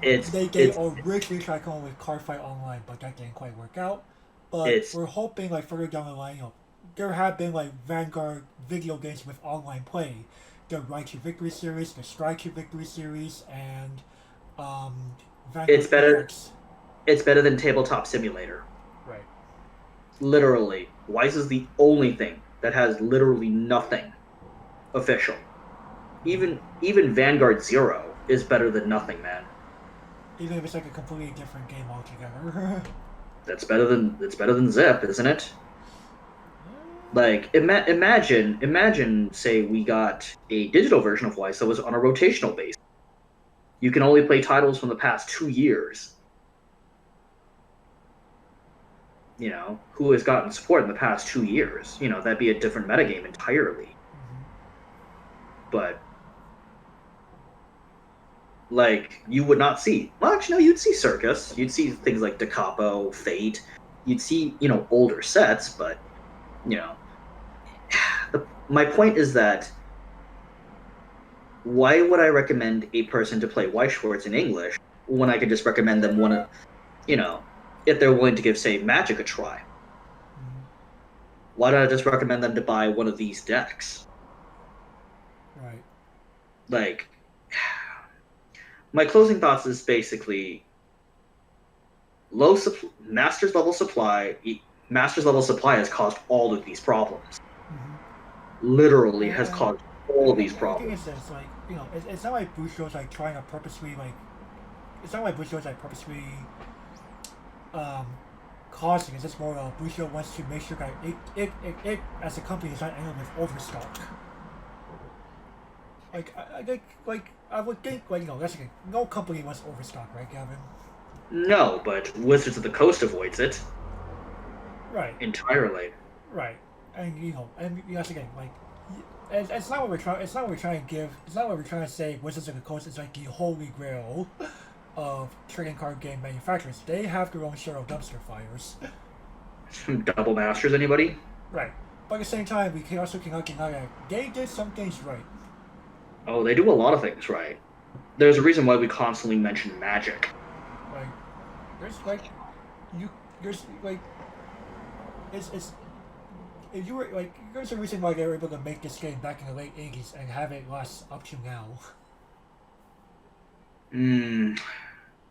[SPEAKER 1] They originally tried coming with Cardfight Online, but that didn't quite work out. But we're hoping like further down the line, there have been like Vanguard video games with online play. The Right to Victory series, the Strike to Victory series, and Vanguard.
[SPEAKER 4] It's better.
[SPEAKER 1] EX.
[SPEAKER 4] It's better than Tabletop Simulator.
[SPEAKER 1] Right.
[SPEAKER 4] Literally, Weiss is the only thing
[SPEAKER 2] that has literally nothing official. Even Vanguard Zero is better than nothing, man.
[SPEAKER 1] Even if it's like a completely different game altogether.
[SPEAKER 2] It's better than Zip, isn't it? Like imagine, say we got a digital version of Weiss that was on a rotational base. You can only play titles from the past 2 years. You know, who has gotten support in the past 2 years? You know, that'd be a different metagame entirely. But like you would not see. Well, actually, no, you'd see Circus. You'd see things like Da Capo, Fate. You'd see, you know, older sets, but you know, my point is that why would I recommend a person to play Weiss Schwarz in English when I could just recommend them one of, you know, if they're willing to give, say, Magic a try? Why don't I just recommend them to buy one of these decks?
[SPEAKER 1] Right.
[SPEAKER 2] Like, my closing thoughts is basically Masters level supply has caused all of these problems. Literally has caused all of these problems.
[SPEAKER 1] The thing is, it's like, you know, it's not like Bushiroad's like trying to purposely like, it's not like Bushiroad's like purposely causing. It's just more Bushiroad wants to make sure that it as a company is not ending with overstock. Like I would think, like, you know, that's okay. No company wants overstock, right, Gavin?
[SPEAKER 2] No, but Wizards of the Coast avoids it.
[SPEAKER 1] Right.
[SPEAKER 2] Entirely.
[SPEAKER 1] Right. And you know, and that's again, like, it's not what we're trying. It's not what we're trying to give. It's not what we're trying to say. Wizards of the Coast is like the holy grail of trading card game manufacturers. They have their own share of dumpster fires.
[SPEAKER 2] Double Masters, anybody?
[SPEAKER 1] Right. But at the same time, we also cannot deny that they did some things right.
[SPEAKER 2] Oh, they do a lot of things right. There's a reason why we constantly mention Magic.
[SPEAKER 1] Like, there's if you were like, there's a reason why they were able to make this game back in the late '80s and have it last up to now.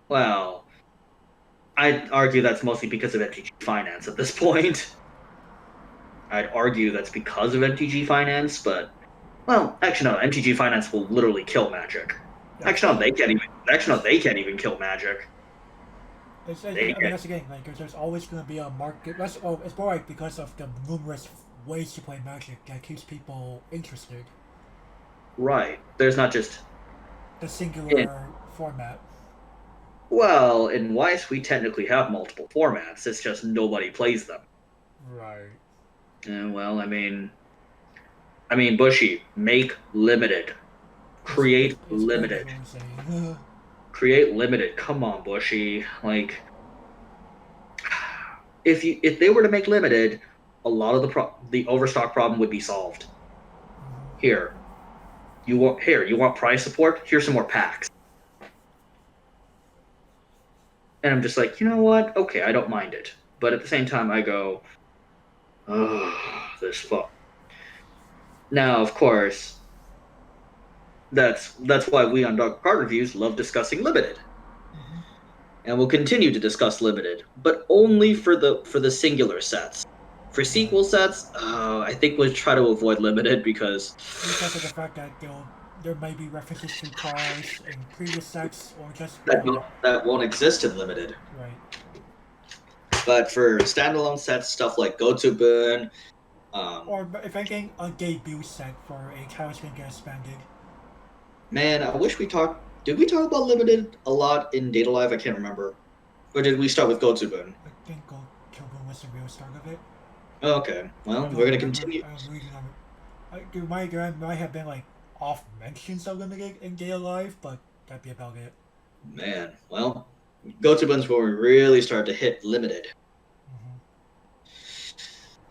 [SPEAKER 2] Well, I'd argue that's mostly because of MTG Finance at this point. I'd argue that's because of MTG Finance, but well, actually no, MTG Finance will literally kill Magic. Actually no, they can't even kill Magic.
[SPEAKER 1] I mean, that's again, like, there's always going to be a market. It's more like because of the numerous ways to play Magic that keeps people interested.
[SPEAKER 2] Right. There's not just
[SPEAKER 1] the singular format.
[SPEAKER 2] Well, in Weiss, we technically have multiple formats. It's just nobody plays them.
[SPEAKER 1] Right.
[SPEAKER 2] Well, I mean, Bushy, make limited. Create limited. Create limited. Come on, Bushy. Like, if they were to make limited, a lot of the overstock problem would be solved. Here, you want price support? Here's some more packs. And I'm just like, you know what? Okay, I don't mind it. But at the same time, I go, oh, this fuck. Now, of course, that's why we on Dark Card Reviews love discussing limited. And we'll continue to discuss limited, but only for the singular sets. For sequel sets, I think we'll try to avoid limited because
[SPEAKER 1] of the fact that there might be references to cards in previous sets, or just
[SPEAKER 4] that won't exist in limited.
[SPEAKER 1] Right.
[SPEAKER 4] But for standalone sets, stuff like Go to Burn,
[SPEAKER 1] or if anything, a debut set for a title that's going to get expanded.
[SPEAKER 4] Man, I wish we talked. Did we talk about limited a lot in Data Live? I can't remember. Or did we start with Go to Burn?
[SPEAKER 1] I think Go to Burn was the real start of it.
[SPEAKER 4] Okay, well, we're gonna continue.
[SPEAKER 1] There might have been like off mentions of limited in Data Live, but that'd be about it.
[SPEAKER 4] Man, well, Go to Burn's where we really start to hit limited.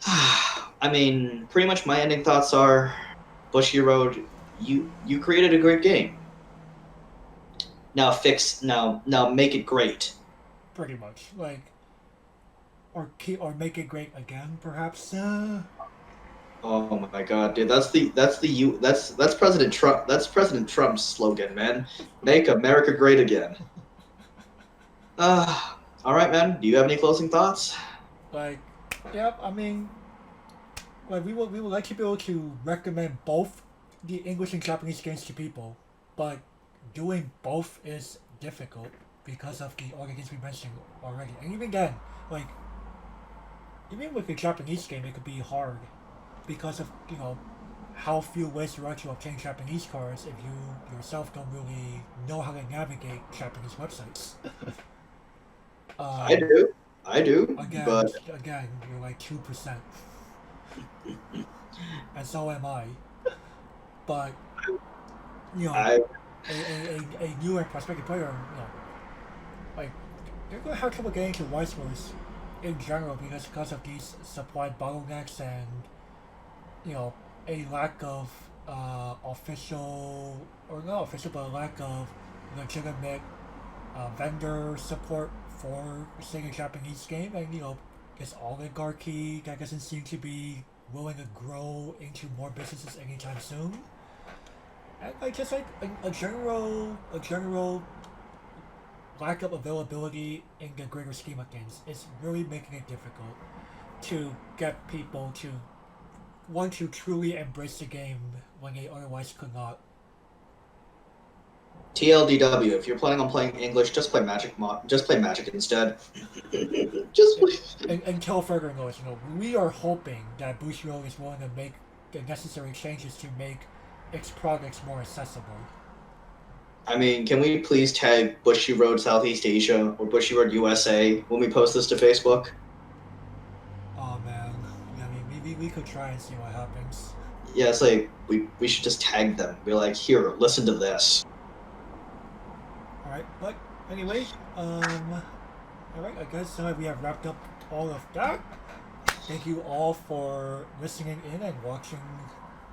[SPEAKER 4] I mean, pretty much my ending thoughts are, Bushiroad, you created a great game. Now make it great.
[SPEAKER 1] Pretty much, like, or make it great again, perhaps.
[SPEAKER 4] Oh my God, dude, that's President Trump. That's President Trump's slogan, man. Make America great again. All right, man. Do you have any closing thoughts?
[SPEAKER 1] Like, yep. I mean, Like we would like to be able to recommend both the English and Japanese games to people, but doing both is difficult because of the other games we mentioned already. And even then, like even with the Japanese game, it could be hard because of how few ways there are to obtain Japanese cards if you yourself don't really know how to navigate Japanese websites.
[SPEAKER 4] I do,
[SPEAKER 1] Again,
[SPEAKER 4] but
[SPEAKER 1] you're like 2%, and so am I. But
[SPEAKER 4] I
[SPEAKER 1] a new and prospective player, like they're gonna have trouble getting to Weiss Schwarz in general because of these supply bottlenecks and a lack of official or not official, but a lack of legitimate vendor support for say a Japanese game, and this oligarchy that doesn't seem to be willing to grow into more businesses anytime soon. And like just like a general lack of availability in the greater scheme of things is really making it difficult to get people to want to truly embrace the game when they otherwise could not.
[SPEAKER 4] TLDW. If you're planning on playing English, just play Magic. Just play Magic instead. Just play.
[SPEAKER 1] Until further notice, we are hoping that Bushiroad is willing to make the necessary changes to make its products more accessible.
[SPEAKER 4] I mean, can we please tag Bushy Road Southeast Asia or Bushy Road USA when we post this to Facebook?
[SPEAKER 1] Oh man, I mean, we could try and see what happens.
[SPEAKER 4] Yeah, it's like we should just tag them. Be like, here, listen to this.
[SPEAKER 1] Alright, but anyway, alright, I guess we have wrapped up all of that. Thank you all for listening in and watching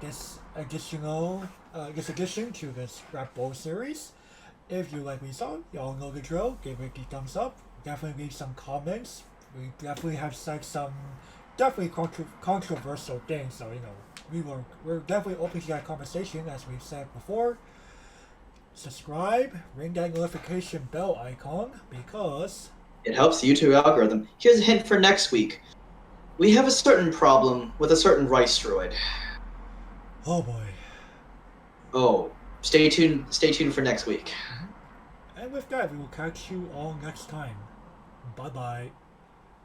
[SPEAKER 1] this addition to this Rap Bowl series. If you like what you saw, y'all know the drill. Give it a thumbs up. Definitely leave some comments. We definitely have said some definitely controversial things, so we're definitely open to that conversation as we've said before. Subscribe, ring that notification bell icon because
[SPEAKER 4] it helps the YouTube algorithm. Here's a hint for next week. We have a certain problem with a certain rice droid.
[SPEAKER 1] Oh boy.
[SPEAKER 4] Oh, stay tuned for next week.
[SPEAKER 1] And with that, we will catch you all next time. Bye bye.